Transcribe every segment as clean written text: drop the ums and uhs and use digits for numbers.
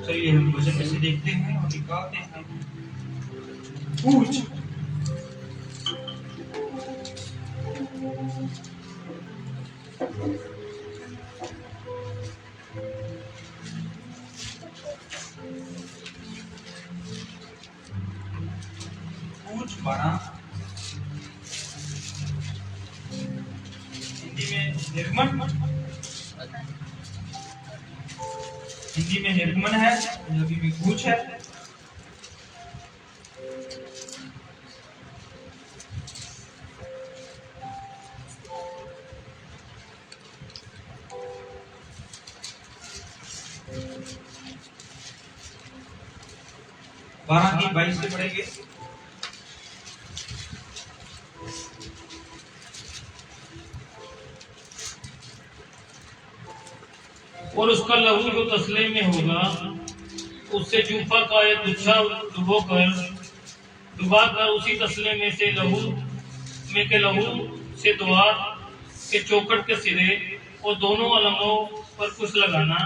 चलिए हम वजन में से देखते हैं और निकालते हैं। पूछ पूछ 12, हिंदी में निर्गमन, हिंदी में निर्गमन है, पंजाबी में कूच है। बारह की 22 से पढ़ेंगे। और उसका लहू जो तसले में होगा उससे जूफा का एक गुच्छा डुबाकर उसी तसले में से लहू से द्वार के चौखट के सिरे और दोनों अलंगों पर कुछ लगाना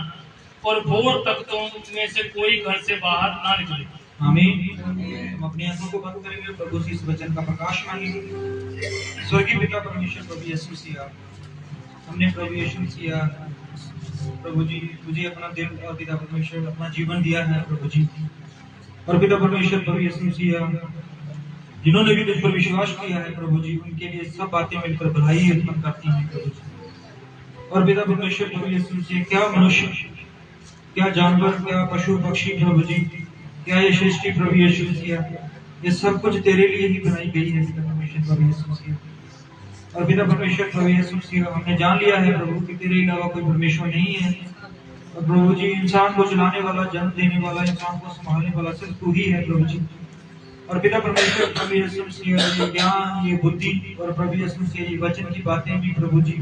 और भोर तख्तों में से कोई घर से बाहर ना निकले। आमीन। हम अपनी आंखों को बंद करेंगे, प्रभु से इस वचन का प्रकाश मांगेंगे। स्वर्गीय पिता परमेश्वर प्रभु यीशु मसीह, हमने प्रभु यीशु मसीह प्रभु जी मुझे अपना दिल और पिता परमेश्वर अपना जीवन दिया है प्रभु जी। और पिता परमेश्वर प्रभु यीशु मसीह जिन्होंने भी तुझ पर विश्वास किया है प्रभु जी, उनके लिए सब बातें मिलकर भलाई उत्पन्न करती हैं प्रभु जी। और पिता परमेश्वर प्रभु यीशु मसीह, क्या मनुष्य, क्या जानवर, क्या पशु पक्षी प्रभु जी, क्या ये सृष्टि प्रभु यीशु मसीह, ये सब कुछ तेरे लिए ही बनाई गई है पिता परमेश्वर प्रभु यीशु मसीह। और पिता परमेश्वर प्रभु यीशु मसीह, हमने जान लिया है प्रभु कि तेरे अलावा कोई परमेश्वर नहीं है। और प्रभु जी इंसान को चलाने वाला, जन्म देने वाला, इंसान को संभालने वाला सिर्फ तू ही है प्रभु जी। और पिता परमेश्वर प्रभु यीशु मसीह, ये ज्ञान, ये बुद्धि और प्रभु यीशु मसीह ये वचन की बातें भी प्रभु जी,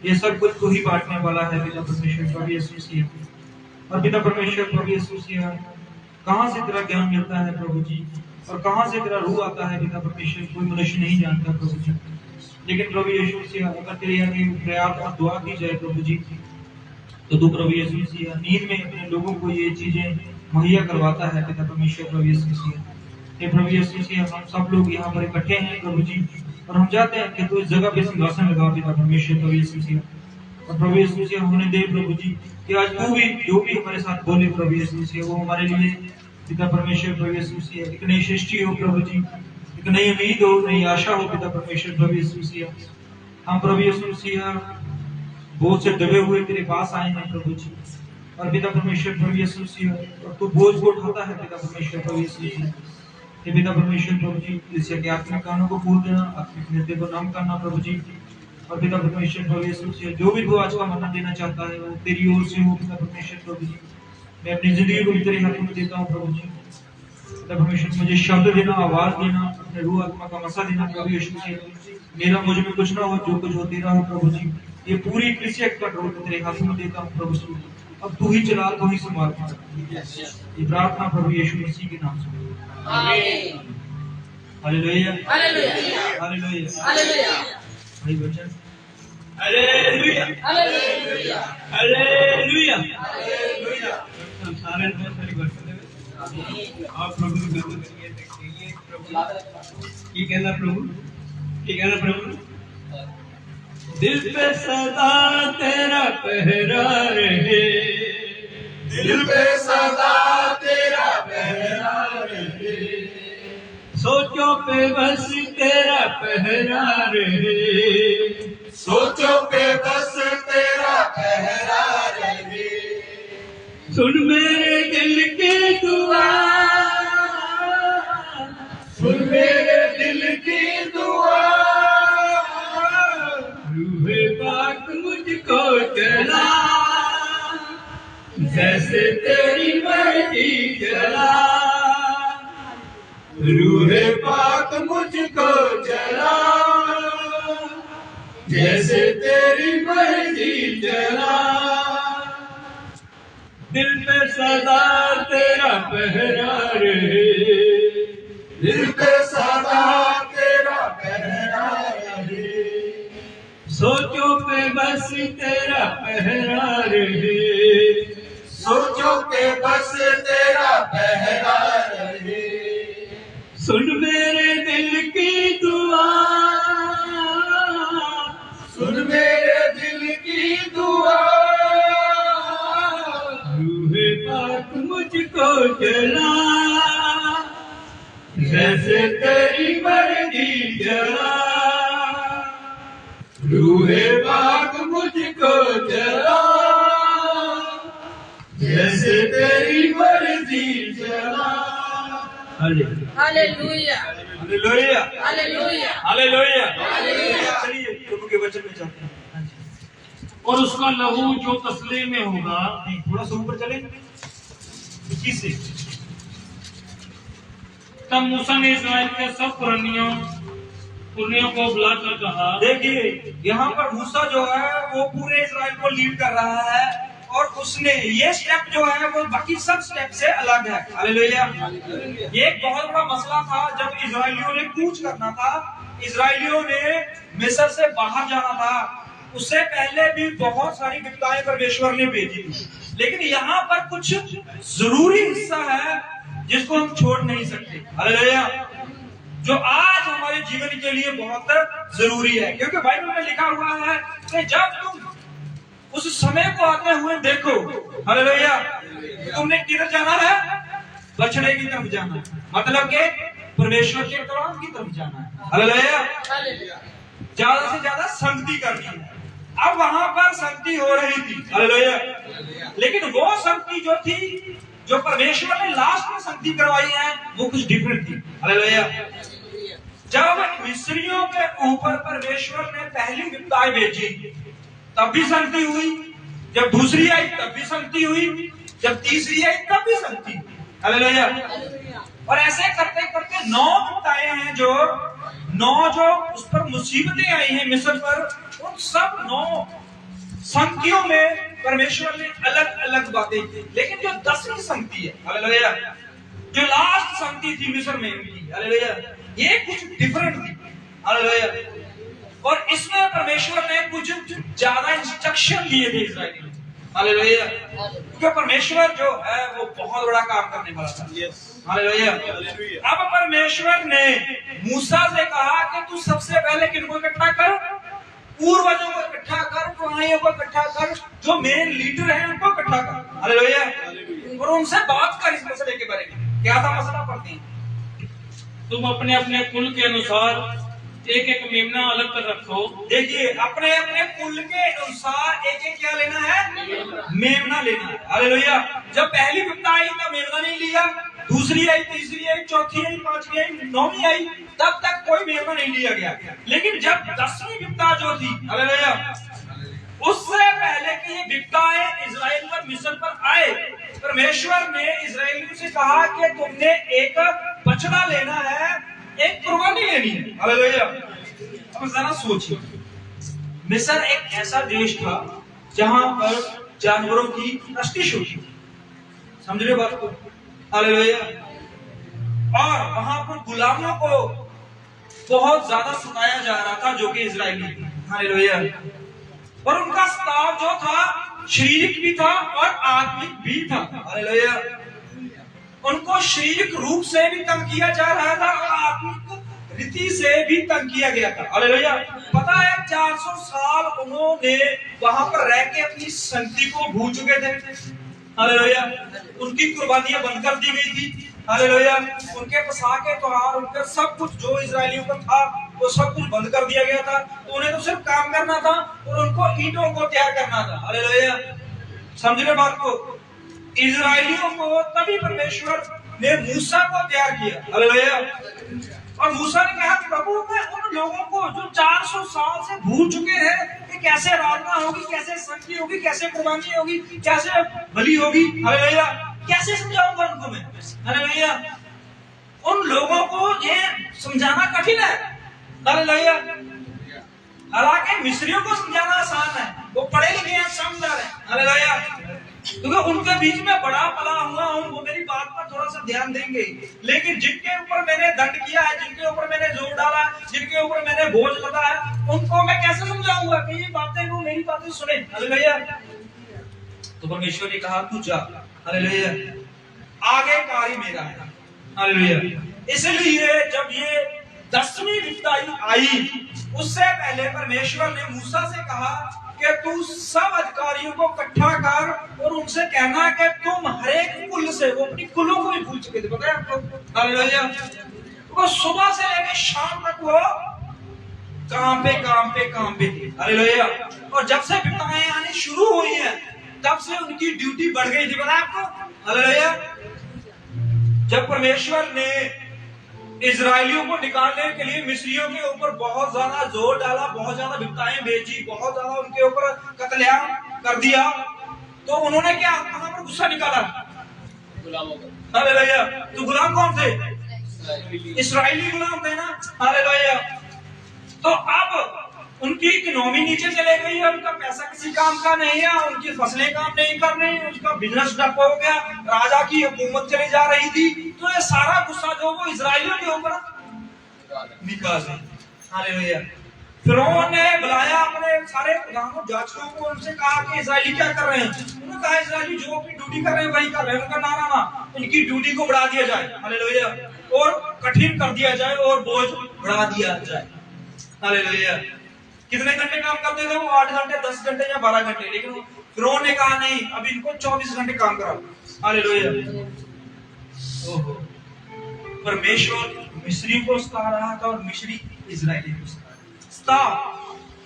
ये सब कुछ तू ही बांटने वाला है पिता परमेश्वर प्रभु यीशु मसीह। और पिता परमेश्वर प्रभु यीशु मसीह, कहाँ से तेरा ज्ञान मिलता है प्रभु जी, और कहाँ से तेरा रूह आता है पिता परमेश्वर, कोई मनुष्य नहीं जानता प्रभु जी। लेकिन प्रभु यीशु मसीह, अगर तेरे आगे प्रयास और दुआ की जाए प्रभु जी, तो तू प्रभु यीशु मसीह नींद में अपने लोगों को ये चीजें मुहैया करवाता है पिता परमेश्वर प्रभु यीशु मसीह। हे प्रभु यीशु मसीह, हम सब लोग यहाँ पर इकट्ठे हैं प्रभु जी, और हम चाहते हैं कि तू इस जगह पे सिंहासन लगा पिता परमेश्वर प्रभु यीशु मसीह। और प्रभु यीशु मसीह, होने दे प्रभु जी कि आज तू भी जो भी हमारे साथ बोले प्रभु यीशु मसीह, वो हमारे लिए पिता परमेश्वर प्रभु यीशु मसीह एक नई सृष्टि हो प्रभु जी, एक नई उम्मीद हो, नई आशा हो पिता परमेश्वर प्रभु यीशु मसीह। हम प्रभु यीशु मसीह बोझ से दबे हुए तेरे पास आए हैं प्रभु जी। और पिता परमेश्वर प्रभु यीशु मसीह, और तू बोझ को उठाता है पिता परमेश्वर प्रभु यीशु मसीह। हे पिता परमेश्वर प्रभु जी, जिससे कि आत्मिक कानों को खोल देना, आत्मिक हृदय को नम करना प्रभु जी। और पिता परमेश्वर प्रभु यीशु मसीह, जो भी तू आज का मन्ना देना चाहता है वो तेरी ओर से हो पिता परमेश्वर प्रभु जी। मैं अपनी जिंदगी को भी तेरे हाथों में देता हूँ प्रभु जी। पिता परमेश्वर, मुझे शब्द देना, आवाज देना, अपने रूह आत्मा का मसा देना प्रभु यीशु मसीह। मेरा मुझ में कुछ ना हो, जो कुछ हो तेरा हो प्रभु जी। ये पूरी कलीसिया का कंट्रोल तेरे हाथों में देता हूँ प्रभु जी। अब तू ही चला, तू ही संभाल। ये प्रार्थना प्रभु यीशु मसीह के नाम से, आमीन। Hallelujah, hallelujah, hallelujah, hallelujah. भाई बच्चन, हालेलुया, हालेलुया, हालेलुया, हालेलुया। सारे सारी बच्चन आप प्रभु की गंद करिए, देखिए प्रभु की कहना, प्रभु की कहना प्रभु। दिल पे सदा तेरा पहरा रहे, दिल पे सदा तेरा पहरा रहे, सोचों पे बस तेरा पहरा रहे, सोचों पे बस तेरा पहरा रहे। सुन मेरे दिल की दुआ, सुन मेरे दिल की दुआ, रूहे पाक मुझको चला, जैसे तेरी मर्जी चला, रूहे पाक मुझको चला, जैसे तेरी मर्जी चला। दिल पे सदा तेरा पहरा रहे, दिल पे सदा तेरा पहरा रहे, सोचों पे बस तेरा पहरा रहे, सोचों पे बस बात मुझको जला, जैसे तेरी मर्जी जला, रूहे बात मुझको जला, जैसे तेरी मर्जी जला। Hallelujah hallelujah hallelujah hallelujah. चलिए प्रभु के वचन में जाते हैं। और उसका लहू जो तसले में होगा। नहीं, थोड़ा सा ऊपर चले 21 से। तब मूसा ने इस्राएल के सब पुरनियों को बुलाकर कहा। देखिए यहाँ पर मूसा जो है वो पूरे इस्राएल को लीड कर रहा है, और उसने ये स्टेप जो है वो बाकी सब स्टेप से अलग है। हालेलुया। ये एक बहुत बड़ा मसला था जब इजरायलियों ने कूच करना था, इजरायलियों ने मिस्र से बाहर जाना था। उससे पहले भी बहुत सारी विपदाएं परमेश्वर ने भेजी थी, लेकिन यहाँ पर कुछ जरूरी हिस्सा है जिसको हम छोड़ नहीं सकते। हालेलुया। जो आज हमारे जीवन के लिए बहुत जरूरी है, क्योंकि बाइबल में लिखा हुआ है कि जब तुम उस समय को आते हुए देखो, हालेलुया, तुमने किधर जाना है? बछड़े की तरफ जाना है, मतलब के परमेश्वर के कलाम की तरफ जाना है। हालेलुया। ज्यादा से ज्यादा संगति करनी है। अब वहां पर संगति हो रही थी, हालेलुया, लेकिन वो संगति जो थी, जो परमेश्वर ने लास्ट में संगति करवाई है, वो कुछ डिफरेंट थी। हालेलुया। जब मिस्रियों के ऊपर परमेश्वर ने पहली विपदाएं भेजी तब भी संगति हुई, जब दूसरी आई तब भी संगति हुई, जब तीसरी आई तब भी संगति हुई। हालेलुया। और ऐसे करते करते 9 विपदाएं हैं, जो उस पर मुसीबतें आई हैं मिस्र पर, उन सब 9 संगतियों में परमेश्वर ने अलग अलग बातें की। लेकिन जो 10वीं संगति है, हालेलुया, जो लास्ट संगति थी मिस्र में उनकी, हालेलुया, ये कुछ डिफरेंट थी। हालेलुया। और इसमें परमेश्वर ने कुछ ज्यादा इंस्ट्रक्शन दिए थे इस्राएलियों को। हालेलुया। क्योंकि परमेश्वर जो है वो बहुत बड़ा काम करने वाला था। हालेलुया। अब परमेश्वर ने मूसा से कहा कि तू सबसे पहले किनको इकट्ठा कर? पूर्वजों को इकट्ठा कर, पुरानियों को इकट्ठा कर, जो मेन लीडर हैं उनको इकट्ठा कर। हालेलुया। और उनसे बात कर इस मसले के बारे में। क्या था मसला? पढ़ते हैं। तुम अपने अपने कुल के अनुसार एक एक मेमना अलग कर रखो। देखिए, अपने अपने कुल के अनुसार एक एक क्या लेना है? मेमना लेना है। हालेलुया। जब पहली विपदा आई तब मेमना नहीं लिया, दूसरी आई, तीसरी आई, चौथी आई, पांचवी आई, 9वीं आई, तब तक कोई मेमना नहीं लिया गया। लेकिन जब 10वीं विपदा जो थी, हालेलुया, उससे पहले कि ये विपदाएं इजराइल पर मिस्र पर आए, परमेश्वर ने इजराइलियों से कहा कि तुमने एक बछड़ा लेना है, एक कुर्बानी लेनी है। हालेलुया। अब जरा सोचिए, मिस्र एक ऐसा देश था जहां पर जानवरों की तस्तीश होती थी। समझ रहे बात को? हालेलुया। और वहां पर गुलामों को बहुत ज्यादा सताया जा रहा था, जो कि इजरायली थे। हालेलुया। और उनका सताव जो था शारीरिक भी था और आत्मिक भी था। हालेलुया। उनको शारीरिक रूप से भी तंग किया जा रहा था और आत्मिक रीति से भी तंग किया गया था। हालेलुया। पता है 400 साल उन्होंने वहां पर रह के अपनी संगति को भूल चुके थे। हालेलुया। उनकी कुर्बानियां बंद कर दी गई थी। हालेलुया। उनके पसाह के त्योहार, उनका सब कुछ जो इजरायलियों का था वो सब कुछ बंद कर दिया गया था। तो उन्हें तो सिर्फ काम करना था और उनको ईंटों को तैयार करना था। हालेलुया। समझ रहे बात को? इजरायलियों को तभी परमेश्वर ने मूसा को तैयार किया। हालेलुया। और मूसा ने कहा, प्रभु मैं उन लोगों को जो 400 साल से भूल चुके हैं कि कैसे आराधना होगी, कैसे संगति होगी, कैसे कुर्बानी होगी, कैसे बलि होगी, हालेलुया, कैसे समझाऊंगा उनको मैं? हालेलुया। उन लोगों को ये समझाना कठिन है। हालेलुया। हालांकि मिस्रियों को समझाना आसान है, वो पढ़े लिखे हैं, समझदार हैं। हालेलुया। क्योंकि उनके बीच में बड़ा पला हुआ हूं, वो मेरी बात पर थोड़ा सा ध्यान देंगे। लेकिन जिनके ऊपर मैंने दंड किया है, जिनके ऊपर मैंने जोर डाला है, जिनके ऊपर मैंने बोझ लगा है, उनको मैं कैसे समझाऊंगा कि ये बातें वो मेरी बातें सुने? हालेलुया। तो परमेश्वर ने कहा, तू जा। हालेलुया। आगे कार्य मेरा है। हालेलुया। इसलिए जब ये 10वीं विपदा आई, उससे पहले परमेश्वर ने मूसा से कहा कि तू सब अधिकारियों को इकट्ठा कर और उनसे कहना कि तुम हर एक से वो अपनी कुलों को भी भूल चुके थे, पता है आपको? हालेलुया। वो सुबह से लेकर शाम तक वो काम पे थे। हालेलुया। और जब से विपदाएं आनी शुरू हुई हैं तब से उनकी ड्यूटी बढ़ गई थी, पता है आपको? हालेलुया। जब परमेश्वर ने इजरायलियों को निकालने के लिए मिस्रियों के ऊपर बहुत ज्यादा जोर डाला, बहुत ज्यादा विपदाएं भेजी, बहुत ज्यादा उनके ऊपर कत्लेआम कर दिया, तो उन्होंने क्या कहां पर गुस्सा निकाला? गुलामों पर। हालेलुया। तो गुलाम कौन थे? इस्राएली गुलाम थे ना। हालेलुया। तो अब उनकी इकोनॉमी नीचे चले गई है, उनका पैसा किसी काम का नहीं है, उनकी फसलें काम नहीं कर रही, उनका बिजनेस ठप हो गया, राजा की हुकूमत चली जा रही थी। तो ये सारा गुस्सा जो वो इजराइलियों के ऊपर निकाला। हालेलुया। फिरौन ने बुलाया अपने सारे प्रधानों जांचकों को, उनसे कहा कि इजराइली क्या कर रहे हैं? उन्होंने कहा इजराइली जो अपनी ड्यूटी कर रहे हैं वही कर रहे हैं। उनका नारा ना इनकी ड्यूटी को बढ़ा दिया जाए। हालेलुया। और कठिन कर दिया जाए और बोझ बढ़ा दिया जाए। हालेलुया। कितने घंटे काम करते थे वो? 8 घंटे, 10 घंटे या 12 घंटे। लेकिन फिरौन ने कहा नहीं, अब इनको 24 घंटे काम कराओ। हालेलुया। ओहो। परमेश्वर मिस्री को सता रहा था और मिस्री इजरायली को सता।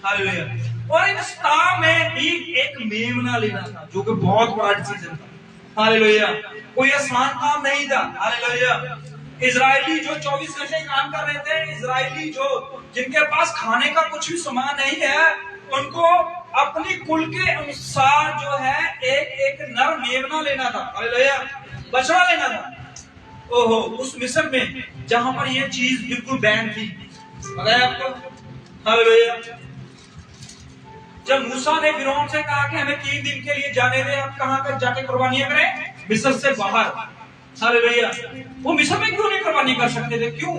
हालेलुया। और इन सता में भी एक मेमना लेना था जो कि बहुत बड़ा डिसीजन था। हालेलुया। कोई आसान काम नहीं था। हालेलुया। इजरायली जो 24 घंटे काम कर रहे थे, इजरायली जो जिनके पास खाने का कुछ भी सामान नहीं है, उनको अपनी कुल के अनुसार जो है एक नर मेमना लेना था। हालेलुया। बछड़ा लेना था। ओहो। उस मिस्र में जहां पर यह चीज बिल्कुल बैन थी, पता है आपको? हालेलुया। जब मूसा ने फिरौन से कहा कि हमें 3 दिन के लिए जाने दे, हम कहां तक जाके कुर्बानियां करें? मिस्र से बाहर। हालेलुया। वो मिस्र में क्यों नहीं कुर्बानी कर सकते थे? क्यों?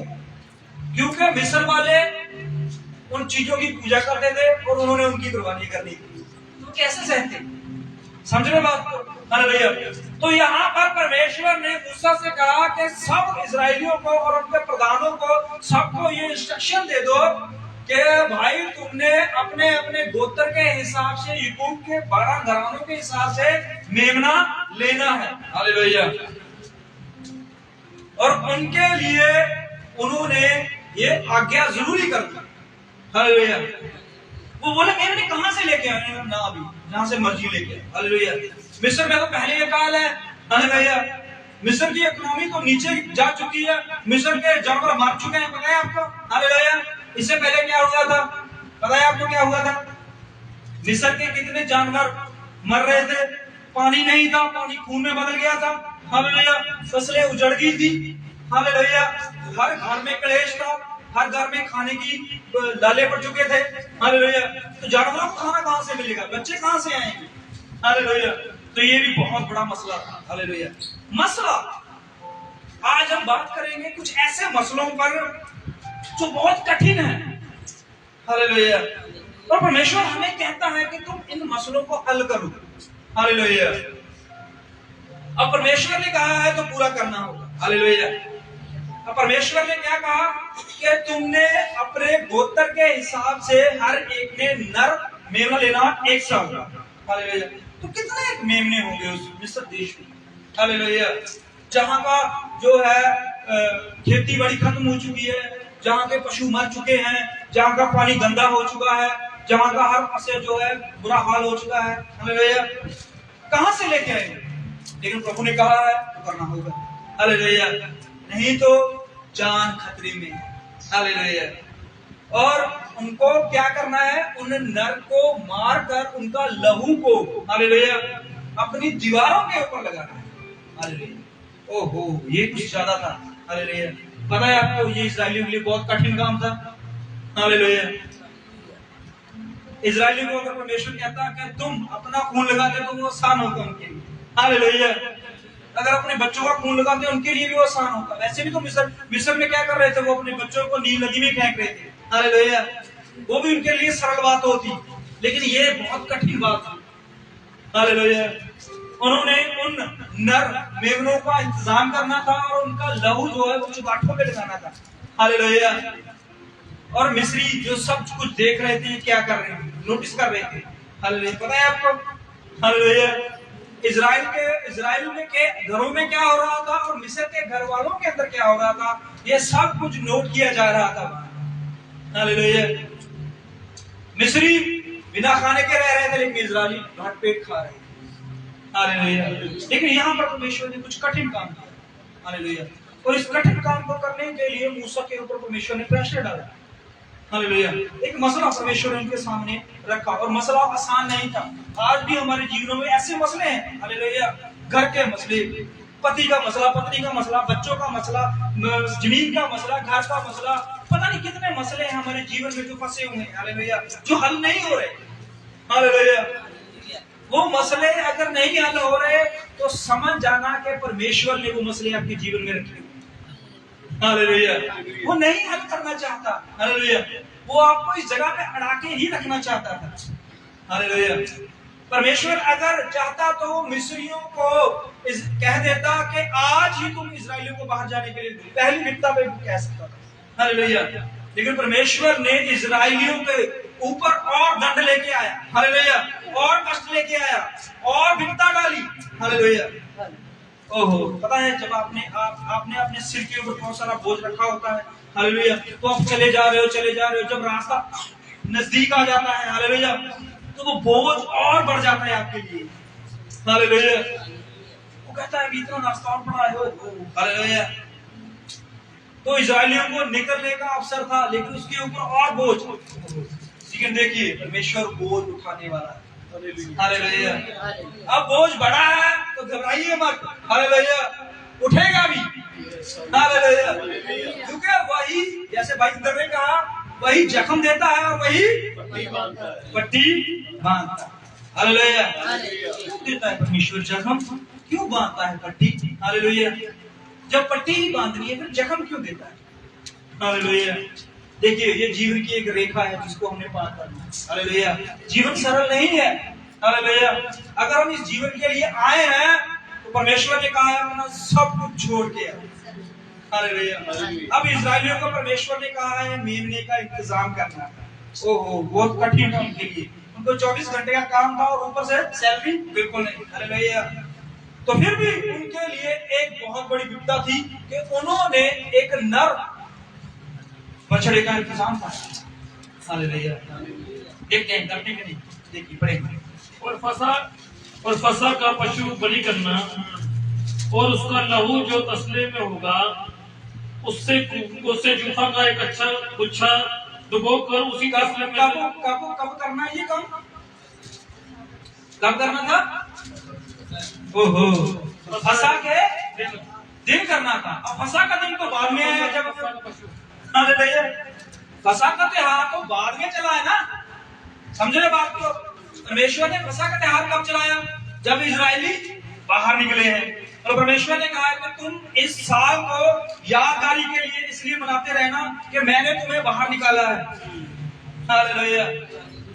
क्योंकि मिस्र वाले उन चीजों की पूजा करते थे और उन्होंने उनकी कुर्बानी करनी थी। तो कैसे सहते? समझ रहे बात को? हालेलुया। तो यहाँ पर परमेश्वर ने मूसा से कहा कि सब इजरायलियों को और उनके प्रधानों को सबको ये इंस्ट्रक्शन दे दो कि भाई तुमने अपने अपने गोत्र के हिसाब से, याकूब के 12 घरानों के हिसाब से मेमना लेना है। हालेलुया। और उनके लिए उन्होंने ये आज्ञा जरूरी कर दी। हालेलुया। वो बोले मेमने कहां से लेके आए? ना अभी, जहां से मर्जी लेके आए। हालेलुया। मिस्र में तो पहले ये काल है। हालेलुया। मिस्र की इकोनॉमी तो नीचे जा चुकी है, मिस्र के जानवर मर चुके हैं, पता है आपको? हालेलुया। इससे पहले क्या हुआ था? पता है आपको क्या हुआ था? मिस्र के कितने जानवर मर रहे थे? पानी नहीं था, पानी खून में बदल गया था। हालेलुया। फसलें उजड़ गई थी। हालेलुया। हर घर में क्लेश था, हर घर में खाने की लाले पड़ चुके थे। हालेलुया। तो जानवरों को खाना कहां से मिलेगा? बच्चे कहां से आएंगे? हालेलुया। तो ये भी बहुत बड़ा मसला था। हालेलुया। मसला आज हम बात करेंगे कुछ ऐसे मसलों पर जो बहुत कठिन है। हालेलुया। और परमेश्वर हमें कहता है कि तुम इन मसलों को हल करो। हालेलुया। अब परमेश्वर ने कहा है तो पूरा करना होगा। हालेलुया। अब परमेश्वर ने क्या कहा कि तुमने अपने गोत्र के हिसाब से हर एक ने नर मेमना लेना 1 साल का। हालेलुया। तो कितने मेमने होंगे उस मिस्र देश में? हालेलुया। जहां का जो है खेती बाड़ी खत्म हो चुकी है, जहां के पशु मर चुके हैं, जहां का पानी गंदा हो चुका है, जहां का हर पासे जो है बुरा हाल हो चुका है। हालेलुया। कहां से लेके आएंगे? लेकिन प्रभु ने कहा है तो करना होगा। हालेलुया। नहीं तो जान खतरे में। हालेलुया। और उनको क्या करना है? उन नर को मारकर उनका लहू को, हालेलुया, अपनी दीवारों के ऊपर लगाना है। हालेलुया। ओहो, ये कुछ ज्यादा था। हालेलुया। पता है आपको ये इजरायलियों के लिए बहुत कठिन काम था। हालेलुया। इजरायलियों को अगर परमेश्वर कहता है कि तुम अपना खून लगाते तो वो आसान होता उनके लिए। हालेलुया। अगर अपने बच्चों का खून लगाते उनके लिए भी वो आसान होता। वैसे भी तो मिस्र में क्या कर रहे थे? वो अपने बच्चों को नील नदी में फेंक रहे थे। हालेलुया। वो भी उनके लिए सरल बात होती, लेकिन ये बहुत कठिन बात थी। हालेलुया। उन्होंने उन नर मेमनों का इंतजाम करना था और उनका लहू जो है वो चुगाठों पे लगाना था। हालेलुया। और मिस्री जो सब कुछ देख रहे थे क्या कर रहे हैं, नोटिस कर रहे थे। हालेलुया। पता है आपको? हालेलुया। इजराइल में के घरों में क्या हो रहा था और मिस्र के घर वालों के अंदर क्या हो रहा था, ये सब कुछ नोट किया जा रहा था। हालेलुया। मिस्री बिना खाने के रह रहे थे, लेकिन इजरायली भर पेट खा रहे थे। हालेलुया। लेकिन यहाँ पर परमेश्वर ने कुछ कठिन काम किया। हालेलुया। और इस कठिन काम को करने के लिए मूसा के ऊपर परमेश्वर ने प्रेशर डाला। हालेलुया। एक मसला परमेश्वर ने उनके सामने रखा और मसला आसान नहीं था। आज भी हमारे जीवनों में ऐसे मसले हैं। हालेलुया। घर के मसले, पति का मसला, पत्नी का मसला, बच्चों का मसला, जमीन का मसला, घर का मसला, पता नहीं कितने मसले हैं हमारे जीवन में जो फंसे हुए हैं। हालेलुया। जो हल नहीं हो रहे। हालेलुया। वो मसले अगर नहीं हल हो रहे तो समझ जाना कि परमेश्वर ने वो मसले आपके जीवन में रखे। हालेलुया। वो नहीं हल करना चाहता। हालेलुया। वो आपको इस जगह पे अड़ा के ही रखना चाहता था। हालेलुया। परमेश्वर अगर चाहता तो वो मिस्रियों को कह देता कि आज ही तुम इजरायलियों को बाहर जाने के लिए पहली विपदा पे कह सकता था। हालेलुया। लेकिन परमेश्वर ने इजरायलियों के ऊपर और दंड लेके आया। हालेलुया। और कष्ट लेके आया और विपदा डाली। हालेलुया। ओहो, पता है जब आपने अपने सिर के ऊपर बहुत सारा बोझ रखा होता है। हालेलुया। तो आप चले जा रहे हो, जब रास्ता नजदीक आ जाता है, हालेलुया, तो वो बोझ और बढ़ जाता है आपके लिए। हालेलुया। वो कहता है इतना रास्ता और बढ़ा है। हालेलुया। तो इजरायलियों को निकलने का अवसर था, लेकिन उसके ऊपर और बोझ। लेकिन देखिए परमेश्वर बोझ उठाने वाला है। हालेलुया। अब बोझ बढ़ा है तो घबराइए मत। हालेलुया। उठेगा भी। हालेलुया। क्योंकि वही, जैसे भाई इंद्र ने कहा, वही जख्म देता है और वही पट्टी बांधता है। हालेलुया। क्यों देता है परमेश्वर जख्म? क्यों बांधता है पट्टी? हालेलुया। जब पट्टी ही बांधनी है फिर जख्म क्यों देता है? हालेलुया। देखिए ये जीवन की एक रेखा है जिसको हमने पार करना है। हालेलुया। जीवन सरल नहीं है। हालेलुया। अगर हम इस जीवन के लिए आए हैं तो परमेश्वर ने कहा है अपना सब कुछ छोड़ के। हालेलुया। अब इजरायलियों को परमेश्वर ने कहा है मेमने का इंतजाम करना। ओहो, बहुत कठिन था उनके लिए। उनको 24 घंटे का काम था और ऊपर से सैलरी बिल्कुल नहीं। हालेलुया। तो फिर भी उनके लिए एक बहुत बड़ी विपदा थी कि उन्होंने एक नर बछड़े का इंतजाम था। हालेलुया। देखते हैं करने के नहीं, देखिए पढ़ेंगे। और फसह का पशु बलि करना और उसका लहू जो तसले में होगा उससे जूफा का एक अच्छा गुच्छा डुबोकर उसी तसले में। कब करना है ये काम? कब करना था? ओहो, फसह के दिन करना था। अब फसह का दिन तो बाद में आया जब फसह का त्योहार तो बाद में चला है ना। समझ रहे बात को? परमेश्वर ने फसह का त्योहार कब चलाया? जब इजरायली बाहर निकले हैं। और परमेश्वर ने कहा कि तुम इस साल को यादगारी के लिए इसलिए मनाते रहना कि मैंने तुम्हें बाहर निकाला है। हालेलुया।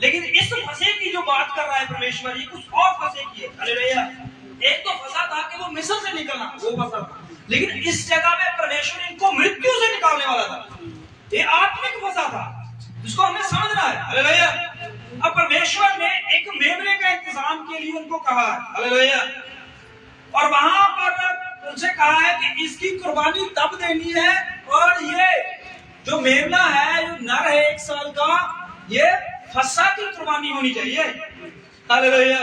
लेकिन इस फसे की जो बात कर रहा है परमेश्वर, ये कुछ और फसे की है। हालेलुया। एक तो फसा था कि वो मिस्र से निकलना, वो फसा था। लेकिन इस जगह में परमेश्वर इनको मृत्यु से निकालने वाला था। ये आत्मिक फसा था जिसको हमें समझना है। हालेलुया। अब परमेश्वर ने एक मेमने का इंतजाम के लिए उनको कहा है। हालेलुया। और वहां पर उनसे कहा है कि इसकी कुर्बानी तब देनी है, और ये जो मेमना है, जो नर है 1 साल का, ये फसह की कुर्बानी होनी चाहिए। हालेलुया।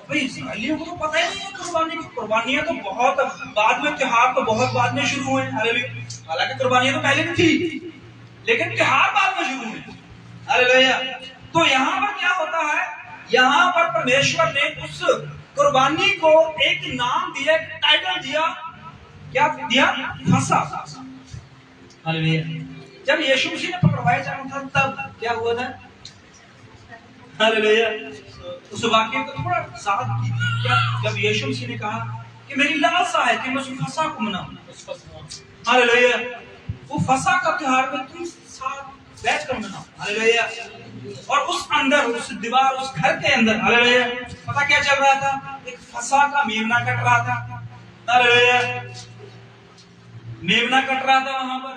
भाई इस्राएलियों को तो पता ही नहीं है कुर्बानी की। कुर्बानियां तो बहुत बाद में, त्योहार तो बहुत बाद में शुरू हुए। हालेलुया। हालांकि कुर्बानियां तो पहले भी थी, लेकिन त्योहार बाद में शुरू हुए। हालेलुया। तो यहाँ पर क्या होता है? यहाँ पर परमेश्वर ने उस कुर्बानी को एक नाम दिया, एक टाइटल दिया। क्या दिया? फसह। हालेलुया। जब यीशु मसीह ने पकड़वाया जाना था तब क्या हुआ था? हालेलुया। उस वाक्य को थोड़ा साथ क्या, जब यीशु मसीह ने कहा कि मेरी लालसा है कि मैं उस फसह को मनाऊं। हालेलुया। वो फसह का त्योहार में तुम साथ बैठ कर मनाओ। हालेलुया। और उस अंदर, उस दीवार, उस घर के अंदर, हालेलुया, पता क्या चल रहा था? एक फसह का मेमना कट रहा था। हालेलुया। मेमना कट रहा था वहां पर।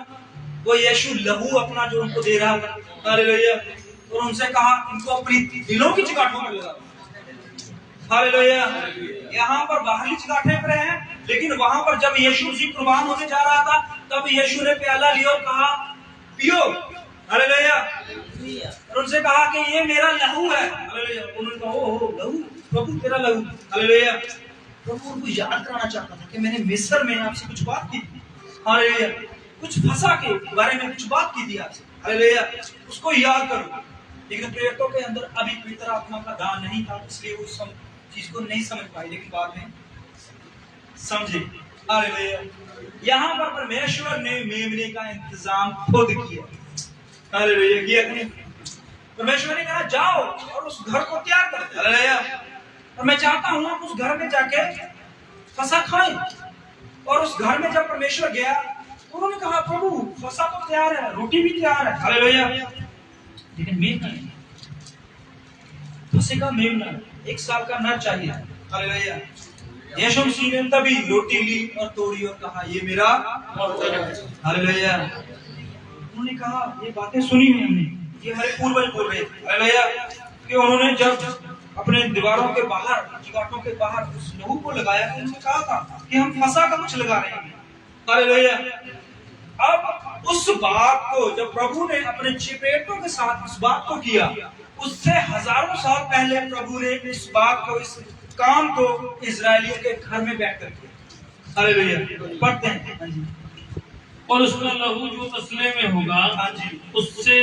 वो यीशु लहू अपना जो उनको दे रहा था। हालेलुया। और उनसे कहा इनको अपनी दिलों की चिकाटों में लगा। हालेलुया। यहाँ पर बाहरी चिगाठे पर हैं, लेकिन वहां पर जब यीशु मसीह कुर्बान होने जा रहा था, तब यीशु ने प्याला लिया और कहा पियो। हालेलुया। और उनसे कहा कि ये मेरा लहू है। हालेलुया। उन्होंने कहा ओ लहू, प्रभु तेरा लहू। हालेलुया। प्रभु उनको याद कराना चाहता था कि मैंने मिस्र में आपसे कुछ बात की थी। हालेलुया। कुछ फंसा के बारे में कुछ बात की थी आपसे। हालेलुया। उसको याद करो। लेकिन प्रेरितों के अंदर अभी पवित्र आत्मा का दान नहीं था, इसलिए वो चीज को नहीं समझ पाए, लेकिन बाद में समझे। हालेलुया। यहाँ पर परमेश्वर ने मेमने का इंतजाम खुद किया। हालेलुया। किया नहीं? परमेश्वर ने कहा जाओ और उस घर को तैयार कर। हालेलुया। और मैं चाहता हूं आप उस घर में जाके फसा खाएं। और उस घर में जब परमेश्वर गया, उन्होंने कहा प्रभु फसा तो तैयार है, रोटी भी तैयार है। हालेलुया। लेकिन मेमना नहीं, फंसे का मेमना 1 साल का नर चाहिए। हालेलुया। यीशु मसीह ने तभी रोटी ली और तोड़ी और कहा ये मेरा। हालेलुया। उन्होंने कहा ये बातें सुनी है हमने, ये हमारे पूर्वज बोल रहे थे। हालेलुया। कि उन्होंने जब अपने दीवारों के बाहर, चिगाटों के बाहर उस लहू को लगाया, तो उन्होंने कहा था कि हम फसा का कुछ लगा रहे हैं। हालेलुया। अब उस बात को जब प्रभु ने अपने चपेटों के साथ इस बात को किया, उससे हजारों साल पहले प्रभु ने इस बात को, इस काम को इजरायलियों के घर में बैठकर किया। हालेलुया। पढ़ते हैं। हाँ जी। और उसका लहू जो तसले में होगा, हाँ जी, उससे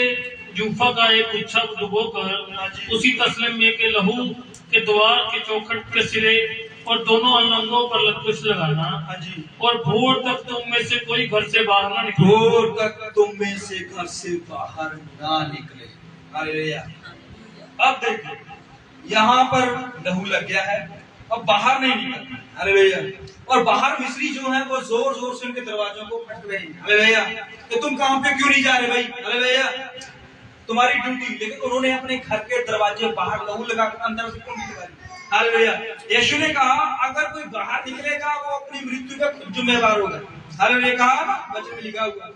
जूफा का एक गुच्छा डुबोकर उसी तसले में के लहू के द्वार के चौखट के सिरे और दोनों अलंगों पर लतकुश लगाना। हाँ जी। और भोर तक तुम में से कोई घर से बाहर ना निकले। भोर तक तुम में से घर से बाहर ना निकले। हालेलुया। अब देखो यहाँ पर लहू लग गया है, अब बाहर नहीं निकल। हालेलुया। और बाहर मिस्री जो है वो जोर जोर से उनके दरवाजों को फट रहे हैं। हालेलुया। तो तुम काम पे क्यों नहीं जा रहे भाई? हालेलुया। तुम्हारी ड्यूटी। लेकिन उन्होंने अपने घर के दरवाजे बाहर लहू लगाकर अंदर से कुंडी लगा दी। हालेलुया। यीशु ने कहा अगर कोई बाहर निकलेगा वो अपनी मृत्यु का खुद जिम्मेदार होगा। हालेलुया। कहा ना, वचन में लिखा हुआ।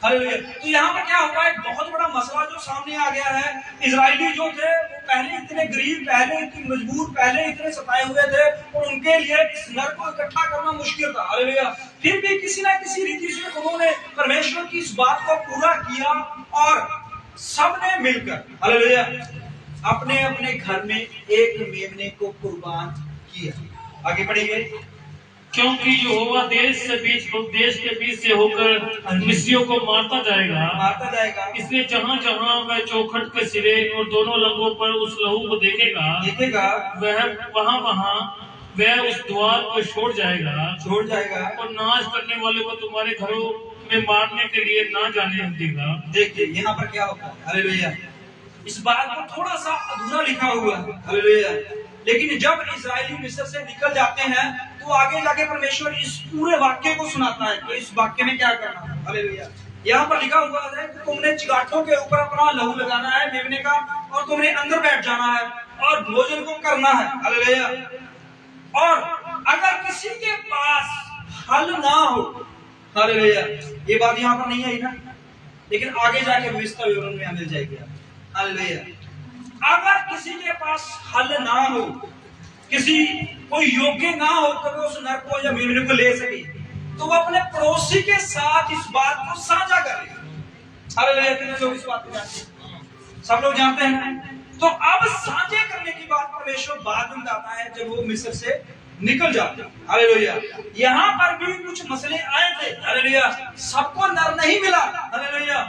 हालेलुया। तो यहाँ पर क्या हुआ, एक बहुत बड़ा मसला जो सामने आ गया है। इजरायली जो थे वो पहले इतने गरीब, पहले इतने मजबूर, पहले इतने सताए हुए थे, और उनके लिए इस नर को इकट्ठा करना मुश्किल था। हालेलुया। फिर भी किसी ना किसी रीति से उन्होंने परमेश्वर की इस बात को पूरा किया और सबने मिलकर, हालेलुया, अपने अपने घर में एक मेमने को कुर्बान किया। आगे बढ़िए। क्योंकि यहोवा देश के बीच से होकर मिस्रियों को मारता जाएगा। इसलिए जहाँ जहाँ वह चौखट के सिरे और दोनों लंगों पर उस लहू को देखेगा, वह वहाँ वह उस द्वार को छोड़ जाएगा और नाश करने वाले को तुम्हारे घरों में मारने के लिए ना जाने देगा। देखिए यहाँ पर क्या होता है। हालेलुया। इस बात को थोड़ा सा अधूरा लिखा हुआ है। हालेलुया। लेकिन जब इजरायली मिस्र से निकल जाते हैं तो आगे जाके परमेश्वर इस पूरे वाक्य को सुनाता है कि इस वाक्य में क्या करना है। हालेलुया। यहाँ पर लिखा हुआ है कि तुमने चिगाठों के ऊपर अपना लहू लगाना है मेमने का, और तुमने अंदर बैठ जाना है और भोजन को करना है। हालेलुया। और अगर किसी के पास हल ना हो, हालेलुया, ये बात यहाँ पर नहीं आई ना, लेकिन आगे जाके विस्तार विवरण में मिल जाएगी। हालेलुया। अगर किसी के पास हल ना हो, कोई योग्य ना हो तो उस नर को या मेमने को ले सके, तो वो अपने पड़ोसी के साथ इस बात को साझा करे। हालेलुया। कितने लोग इस बात को जानते हैं? सब लोग जानते हैं। तो अब साझे करने की बात परमेश्वर बाद में बताता है जब वो मिस्र से निकल जाते। हालेलुया। यहाँ पर भी कुछ मसले आए थे। हालेलुया। सबको नर नहीं मिला। हालेलुया।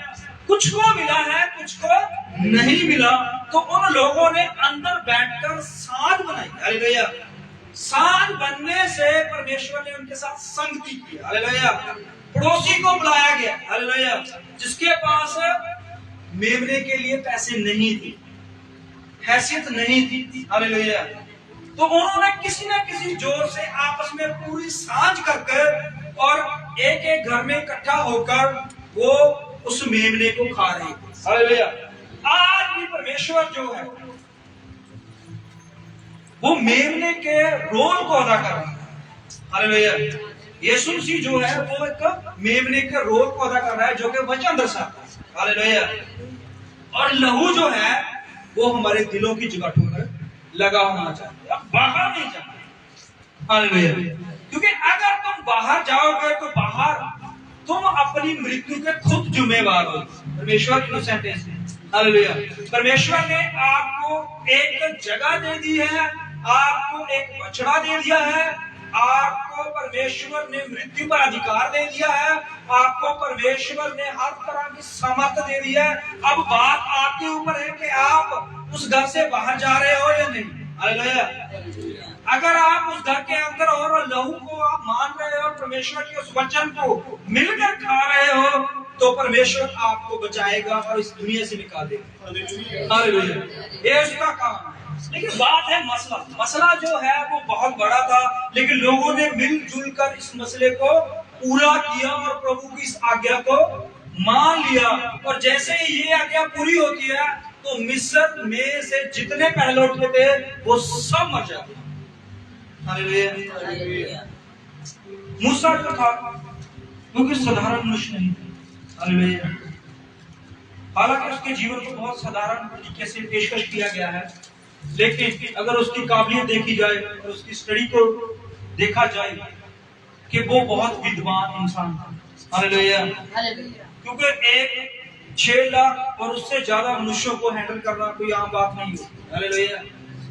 कुछ को मिला है, कुछ को नहीं मिला। तो उन लोगों ने अंदर बैठकर साथ बनाई। हालेलुया। साथ बनने से परमेश्वर ने उनके साथ संगति की। हालेलुया। पड़ोसी को बुलाया गया। हालेलुया। जिसके पास मेमने के लिए पैसे नहीं थे, हैसियत नहीं थी। हालेलुया। तो उन्होंने किसी न किसी जोर से आपस में पूरी साझ करके और एक एक घर में इकट्ठा होकर वो उस मेमने को खा रहे हैं। हालेलुया। आज भी परमेश्वर जो है वो मेमने के रोल को अदा कर रहा है। हालेलुया। यीशु मसीह जो है वो एक मेमने के रोल को अदा कर रहा है, जो कि वचन दर्शाता है। हालेलुया। और लहू जो है वो हमारे दिलों की चिगाठों पर लगा होना चाहिए, अब बाहर नहीं जाना। हालेलुया। क्योंकि अगर तुम बाहर जाओगे तो बाहर तुम अपनी मृत्यु के खुद जिम्मेवार हो। परमेश्वर की सेंटेंस है। हालेलुया। परमेश्वर ने आपको एक जगह दे दी है, आपको एक बछड़ा दे दिया है, आपको परमेश्वर ने मृत्यु पर अधिकार दे दिया है, आपको परमेश्वर ने हर तरह की सामर्थ्य दे दी है। अब बात आपके ऊपर है कि आप उस घर से बाहर जा रहे हो या नहीं। हालेलुया। अगर आप उस घर के अंदर हो और लहू को आप मान रहे हो, परमेश्वर के उस वचन को मिलकर खा रहे हो, तो परमेश्वर आपको बचाएगा और इस दुनिया से निकाल देगा। हालेलुया। ये उसका काम है। लेकिन बात है मसला जो है वो बहुत बड़ा था, लेकिन लोगों ने मिलजुल कर इस मसले को पूरा किया और प्रभु की इस आज्ञा को मान लिया। और जैसे ही ये आज्ञा पूरी होती है तो मिस्र में से जितने पहलौठे थे वो सब मर जाते। हालेलुया। मूसा जो था क्योंकि साधारण मनुष्य नहीं था। हालेलुया। हालांकि उसके जीवन को बहुत साधारण तरीके से पेशकश किया गया है, लेकिन अगर उसकी काबिलियत देखी जाए और उसकी स्टडी को देखा जाए कि वो बहुत विद्वान इंसान था। हालेलुया। क्योंकि एक 6 लाख और उससे ज्यादा मनुष्यों को हैंडल करना कोई आम बात नहीं होती। हालेलुया।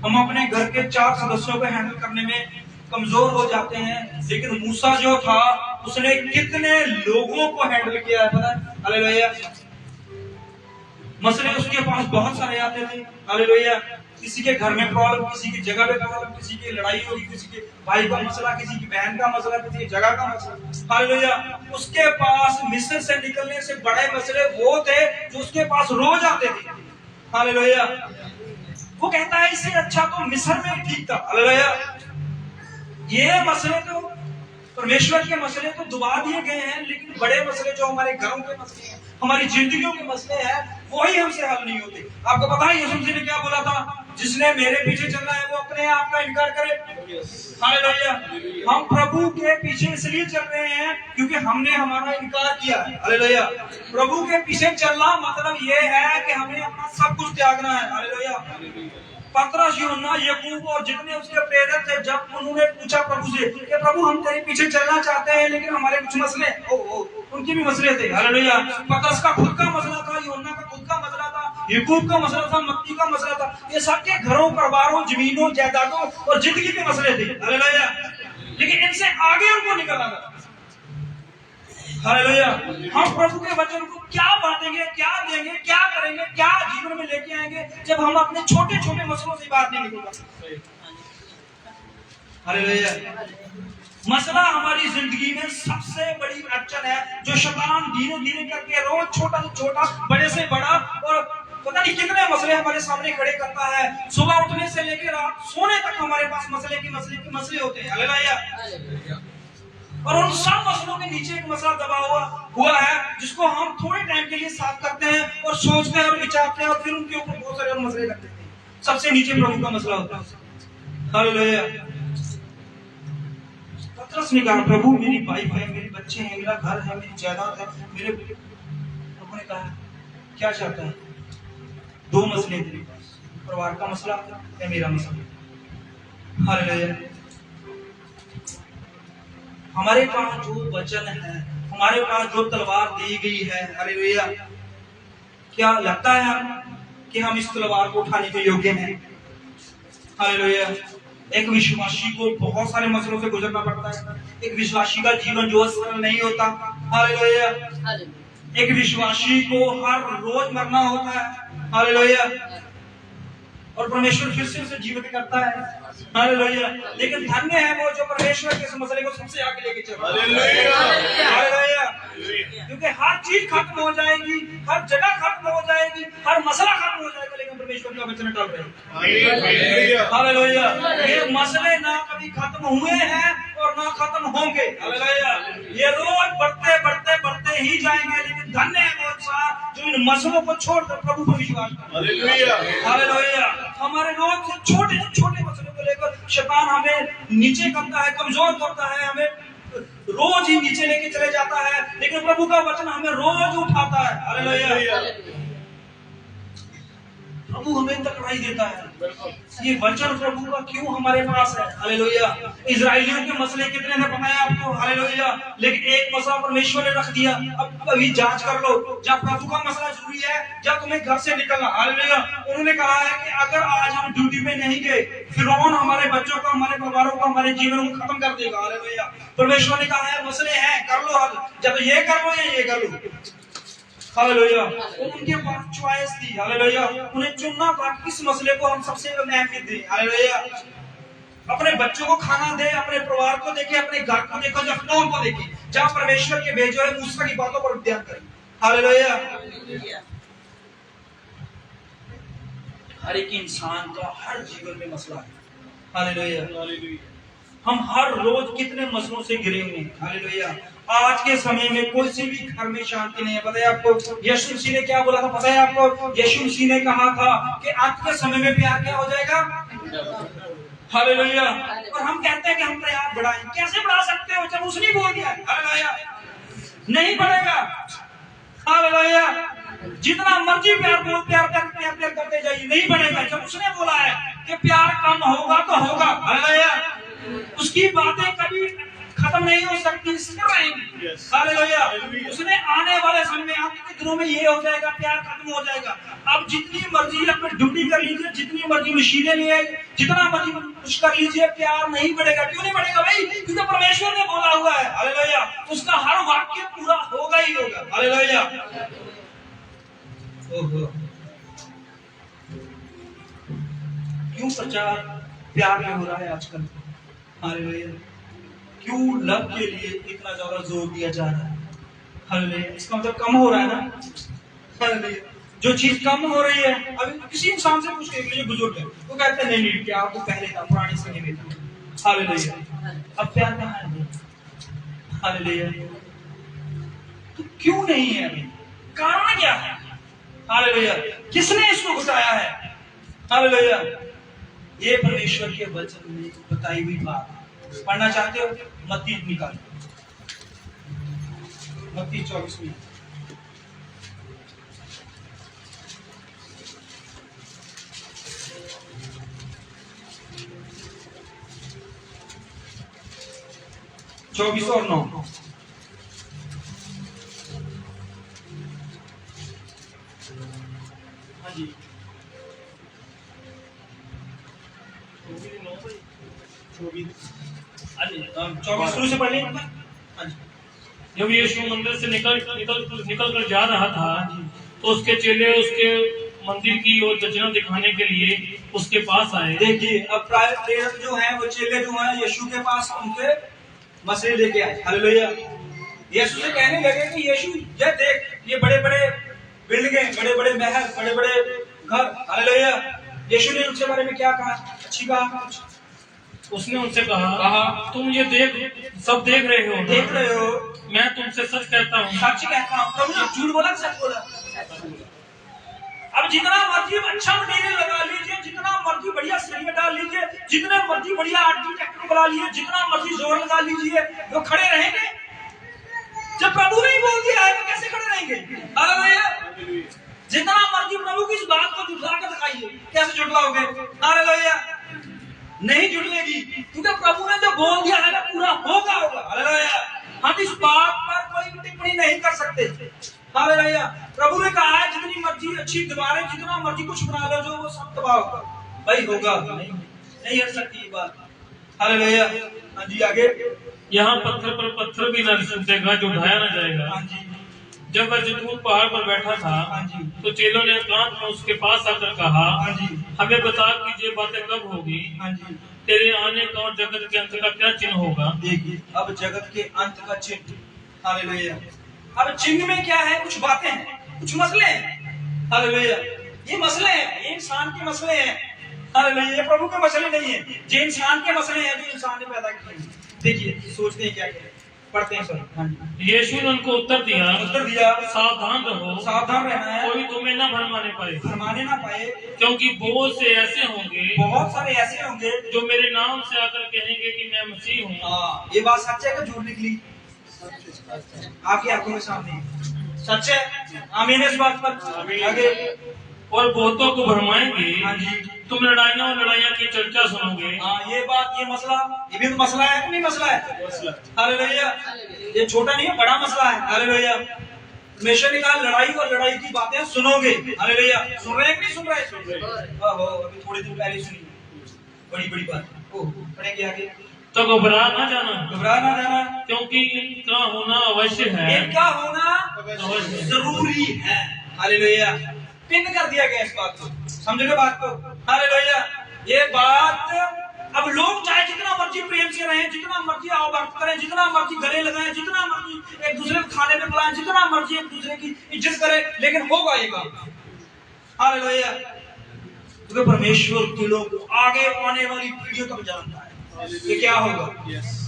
हम अपने घर के 4 सदस्यों को हैंडल करने में कमजोर हो जाते हैं, लेकिन मूसा जो था उसने कितने लोगों को हैंडल किया है पता है। हालेलुया। मसले उसके पास बहुत सारे आते थे। हालेलुया। किसी के घर में प्रॉब्लम, किसी की जगह पे प्रॉब्लम, किसी की लड़ाई होगी, किसी के भाई का मसला, किसी की बहन का मसला, किसी की जगह का मसला। हालेलुया। उसके पास मिस्र से निकलने से बड़े मसले वो थे जो उसके पास रोज आते थे। हालेलुया। वो कहता है इससे अच्छा तो मिस्र में ठीक था। हालेलुया। ये मसले तो परमेश्वर के मसले तो दुबा दिए गए हैं, लेकिन बड़े मसले जो हमारे घरों के मसले हैं, हमारी जिंदगियों के मसले हैं, वही हमसे हल नहीं होते। आपको पता है यीशु मसीह ने क्या बोला था? जिसने मेरे पीछे चलना है वो अपने आप का इनकार करे। हालेलुया। हम प्रभु के पीछे इसलिए चल रहे हैं क्योंकि हमने हमारा इनकार किया है। हालेलुया। प्रभु के पीछे चलना मतलब ये है कि हमें अपना सब कुछ त्यागना है। हालेलुया। पतरस, यूहन्ना, याकूब और जितने उसके प्रेरक थे, जब उन्होंने पूछा प्रभु से कि प्रभु हम तेरे पीछे चलना चाहते हैं लेकिन हमारे कुछ मसले, उनके भी मसले थे। हालेलुया। पतरस का खुद का मसला था, यूहन्ना का खुद का मसला था, याकूब का मसला था, मत्ती का मसला था। ये सबके घरों, परिवारों, जमीनों, जायदादों और जिंदगी के मसले थे। हालेलुया। लेकिन इनसे आगे उनको निकलना था। हालेलुया। हम प्रभु के वचन को क्या बांटेंगे, क्या देंगे, क्या करेंगे, क्या जीवन में लेके आएंगे जब हम अपने छोटे छोटे मसलों से बात नहीं निकल पाते। हालेलुया। मसला हमारी जिंदगी में सबसे बड़ी अड़चन है जो शैतान धीरे धीरे करके रोज छोटा से छोटा, बड़े से बड़ा और पता नहीं कितने मसले हमारे सामने खड़े करता है। सुबह उठने से लेकर रात सोने तक हमारे पास मसले होते हैं। हालेलुया। और उन सब मसलों के नीचे एक मसला दबा हुआ है जिसको हम थोड़े टाइम के लिए साफ करते हैं और सोचते हैं और विचारते हैं और फिर उनके ऊपर बहुत सारे मसले रख देते हैं। सबसे नीचे प्रभु का मसला होता है। हालेलुया। पतरस ने कहा प्रभु मेरी वाइफ है, मेरे बच्चे हैं, मेरा घर है, मेरी जायदाद है, मेरे। प्रभु ने कहा क्या चाहता है? 2 मसले तेरे पास, परिवार का मसला या मेरा मसला। हालेलुया। हमारे पास जो वचन है, हमारे पास जो तलवार दी गई है, हालेलुया, क्या लगता है कि हम इस तलवार को उठाने के योग्य हैं? हालेलुया। एक विश्वासी को बहुत सारे मसलों से गुजरना पड़ता है। एक विश्वासी का जीवन जो सरल नहीं होता। हालेलुया। एक विश्वासी को हर रोज मरना होता है। हालेलुया। और परमेश्वर फिर से उसे जीवित करता है। हालेलुया। लेकिन धन्य है वो जो परमेश्वर के इस मसले को सबसे आगे लेके चल रहा है। हालेलुया। क्योंकि हर चीज खत्म हो जाएगी, हर जगह खत्म हो जाएगी, हर मसला खत्म हो जाएगा, लेकिन परमेश्वर का वचन टल रहेगा। हालेलुया। ये मसले ना कभी खत्म हुए हैं और ना खत्म होंगे। हालेलुया। ये रोज बढ़ते बढ़ते बढ़ते ही जाएंगे, लेकिन धन्य है वो इंसान जो इन मसलों को छोड़कर प्रभु पर विश्वास करता है। हालेलुया। हमारे रोज से छोटे मसलों को लेकर शैतान हमें नीचे करता है, कमजोर करता है, हमें रोज ही नीचे लेके चले जाता है, लेकिन प्रभु का वचन हमें रोज उठाता है। हालेलुया। प्रभु हमें तकड़ाई देता है। ये वचन प्रभु का क्यों हमारे पास है? हालेलुया। इजराइलियों के मसले कितने ने बताया आपको? हालेलुया। लेकिन एक मसला परमेश्वर ने रख दिया। अब अभी जांच कर लो, जब प्रभु का मसला जरूरी है, जब तुम्हें घर से निकलना। हालेलुया। उन्होंने कहा है कि अगर आज हम ड्यूटी पे नहीं गए, फिरौन हमारे बच्चों को, हमारे परिवारों को, हमारे जीवन को खत्म कर देगा। हालेलुया। परमेश्वर ने कहा है मसले हैं, कर लो हल, जब ये कर लो या ये कर लो। हालेलुया। उनके पास चॉइस थी। हालेलुया। उन्हें चुनना था किस मसले को हम सबसे अहमियत दें। हालेलुया। अपने बच्चों को खाना दे, अपने परिवार को देखे, अपने घर को देखो, जफ्नों को देखे, जहां परमेश्वर के भेजे हुए मूसा की बातों पर ध्यान करें। हालेलुया। हर एक इंसान का हर जीवन में मसला है। हालेलुया। हम हर रोज कितने मसलों से घिरे हुए हैं। हालेलुया। आज के समय में कोई सी भी घर में शांति नहीं है। पता है आपको यीशु मसीह ने क्या बोला था? पता है आपको यीशु मसीह ने कहा था कि अंत के समय में प्यार क्या हो जाएगा? हालेलुया। और हम कहते हैं कि हम प्यार बढ़ाएं। कैसे बढ़ा सकते हो जब उसने बोल दिया? हालेलुया। नहीं बढ़ेगा। हालेलुया। जितना मर्जी प्यार करते जाइए, नहीं बढ़ेगा। जब उसने बोला है कि प्यार कम होगा तो होगा। हालेलुया। उसकी बातें कभी खत्म नहीं हो सकती, हालेलुया। उसने आने वाले समय में, आने के दिनों में ये हो जाएगा, प्यार खत्म हो जाएगा। अब जितनी मर्जी अपनी ड्यूटी कर लीजिए, जितनी मर्जी मशीनें लिए, जितना मर्जी कुछ कर लीजिए, प्यार नहीं बढ़ेगा। क्यों नहीं बढ़ेगा भाई? क्योंकि परमेश्वर ने बोला हुआ है। हालेलुया। उसका हर वाक्य पूरा होगा ही होगा। हालेलुया। क्यों प्रचार प्यार में हो रहा है आजकल? हालेलुया। क्यों लव के लिए इतना ज्यादा जोर दिया जा रहा है? हालेलुया। इसका मतलब कम हो रहा है ना? हालेलुया। जो चीज कम हो रही है, अभी किसी इंसान से पूछ के बुजुर्ग है, वो कहते हैं नहीं प्यार तो पहले था, पुराने समय में था। हालेलुया। अब प्यार कहाँ है? हालेलुया। तो क्यों नहीं है अभी? कारण क्या है? हालेलुया। किसने इसको घटाया है? हालेलुया। ये परमेश्वर के वचन में बताई हुई बात। पढ़ना चाहते हो? मत्ती निकाल, मत्ती 24 में। चौबीस और 9। हाँ जी। 24 शुरू से पढ़ लें। जब यीशु मंदिर से निकल कर जा रहा था, तो उसके चेले उसके मंदिर की ओर दक्षिणा दिखाने के लिए उसके पास आए। देखिए, अब प्रेरक जो हैं, वो चेले जो हैं, यीशु के पास उनके मसले लेके आए। हालेलुया। यीशु से कहने लगे कि यीशु ये देख, ये बड़े बड़े बिल्डिंगें, बड़े बड़े महल, बड़े बड़े घर। हालेलुया। यीशु ने उनके बारे में क्या कहा? अच्छी कहा। उसने उनसे कहा तुम ये सब देख रहे हो? देख रहे हो। मैं तुमसे सच कहता हूँ। सच कहता हूँ। प्रभु ने झूठ बोला, सच बोला। अब जितना मर्जी अच्छा मटेरियल लगा लीजिए, जितना मर्जी बढ़िया सरिया डाल लीजिए, जितने मर्जी बढ़िया आर्किटेक्ट बना लीजिए, जितना मर्जी जोर लगा लीजिए, वो खड़े रहेंगे? जब प्रभु ने बोल दिया है तो कैसे खड़े रहेंगे? हालेलुया। जितना मर्जी प्रभु की इस बात को झुठला कर दिखाइए, कैसे झुठलाओगे? हालेलुया। नहीं जुड़ेगी, क्योंकि प्रभु ने जो बोल दिया है ना, पूरा होगा। हालेलुया। हम इस बात पर कोई टिप्पणी नहीं कर सकते। हालेलुया। प्रभु ने कहा है जितनी मर्जी अच्छी दीवारें, जितना मर्जी कुछ बना लो, जो वो सब तबाह होगा भाई, होगा नहीं हट सकती ये बात। हालेलुया। हाँ जी, आगे। यहाँ पत्थर पर पत्थर भी न सुनेगा जो ढाया न जाएगा। हाँ जी। जब वह जैतून पहाड़ पर बैठा था, हाँ जी, तो चेलों ने एकांत में उसके पास आकर कहा, हाँ जी, हमें बता कि ये बातें कब होगी? हाँ जी, तेरे आने का और जगत के अंत का क्या चिन्ह होगा? देखिए, अब जगत के अंत का चिन्ह। हालेलुया। अब चिन्ह में क्या है? कुछ बातें हैं, कुछ मसले हैं। हालेलुया। ये मसले हैं, ये इंसान के मसले हैं। हालेलुया। ये प्रभु के मसले नहीं है, ये इंसान के मसले हैं जो इंसान ने पैदा किए। देखिए, सोचते हैं क्या क्या पढ़ते हैं सर। यीशु ने उनको उत्तर दिया, सावधान रहो, सावधान रहना है, कोई तुम्हें न भरमाने पाए, क्योंकि बहुत से ऐसे होंगे, बहुत सारे ऐसे होंगे जो मेरे नाम से आकर कहेंगे कि मैं मसीह हूँ। ये बात सच है कि झूठ निकली? आपकी आंखों के सामने सच है। आमीन इस बात पर। आगे और बहुतों को भरमाएंगे। हाँ जी। तुम लड़ाइयाँ और लड़ाइयाँ की चर्चा सुनोगे। हाँ, ये बात, ये मसला, ये भी तो मसला है कि नहीं मसला है? हालेलुया। ये छोटा नहीं है, बड़ा मसला है। हालेलुया। परमेश्वर ने कहा लड़ाई और लड़ाई की बातें सुनोगे। हालेलुया। सुन रहे हैं कि नहीं सुन रहे? ओहो, अभी थोड़ी देर पहले सुनी, बड़ी बड़ी बात। ओह, पढ़ेंगे आगे। तो घबरा ना जाना, घबरा ना जाना, क्योंकि इनका होना अवश्य है। इनका होना जरूरी है। हालेलुया। पिन कर दिया गया इस बात को, समझोगे बात को? हालेलुया। ये बात अब लोग चाहे जितना मर्जी प्रेम से रहें, जितना मर्जी आओ बात करें, जितना मर्जी गले लगाएं, जितना मर्जी एक दूसरे को खाने पे बुलाएं, जितना मर्जी एक दूसरे की इज्जत करें, लेकिन होगा ये काम। हालेलुया। क्योंकि परमेश्वर के लोग आगे आने वाली पीढ़ियों तक जानता है ये क्या होगा।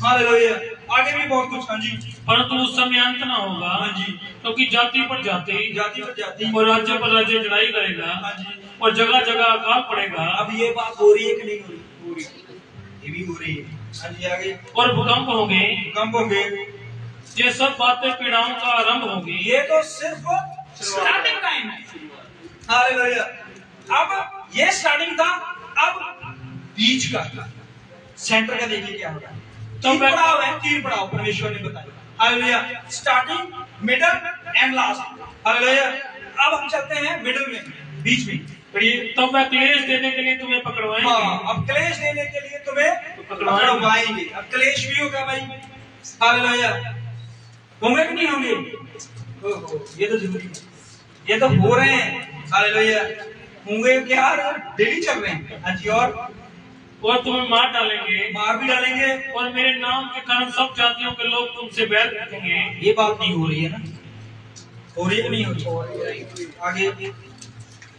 हालेलुया। आगे भी बहुत कुछ। हाँ जी। परंतु उस समय अंत ना होगा। हाँ जी। क्योंकि जाति पर जाति, जाति पर जाति और राज्य पर राज्य लड़ाई करेगा। हाँ जी। और जगह जगह अकाल पड़ेगा। अब ये बात हो रही है कि नहीं हो रही? हो रही है, ये भी हो रही है। हाँ जी, आगे। और भूकंप होंगे। भूकंप होंगे। ये सब बातें पीड़ाओं का आरंभ होगी। ये तो सिर्फ स्टार्टिंग टाइम है। हालेलुया। अब ये स्टार्टिंग था, अब बीच का सेंटर का देखिए क्या होगा। तीन पड़ाव है, तीन पड़ाव परमेश्वर ने बताया। Hallelujah. Starting, middle and last. Hallelujah. अब हम चलते हैं मिडल में, बीच में। पढ़िए। तब वह क्लेश देने के लिए तुम्हें पकड़वाएंगे। हाँ, अब क्लेश देने के लिए तुम्हें पकड़वाएंगे। अब क्लेश भी होगा भाई। हालेलुया। होंगे कि नहीं होंगे? ये तो जरूरी है, ये तो हो रहे हैं। हालेलुया। होंगे क्या? डेली चल रहे हैं। हाँ जी। और तुम्हें मार डालेंगे, मार भी डालेंगे। और मेरे नाम के कारण सब जातियों के लोग तुमसे बैर रखेंगे। ये बात नहीं हो रही है ना? हो रही है नहीं हो रही? आगे।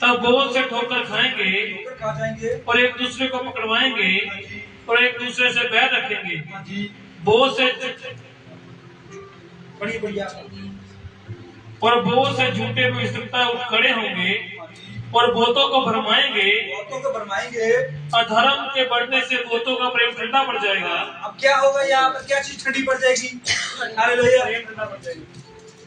तब बहुत से ठोकर खाएंगे, खा जाएंगे, और एक दूसरे को पकड़वाएंगे, और एक दूसरे से बैर रखेंगे। हाँ जी। बहुत से बड़ी बढ़िया। और बहुत से झूठे भविष्यवक्ता उठ खड़े होंगे, और बहुतों को भरमाएंगे। बहुतों को भरमाएंगे। अधर्म के बढ़ने से बहुतों का प्रेम ठंडा पड़ जाएगा। अब क्या होगा यहाँ पर? क्या चीज ठंडी पड़ जाएगी? हालेलुया। ठंडा पड़ जाएगी।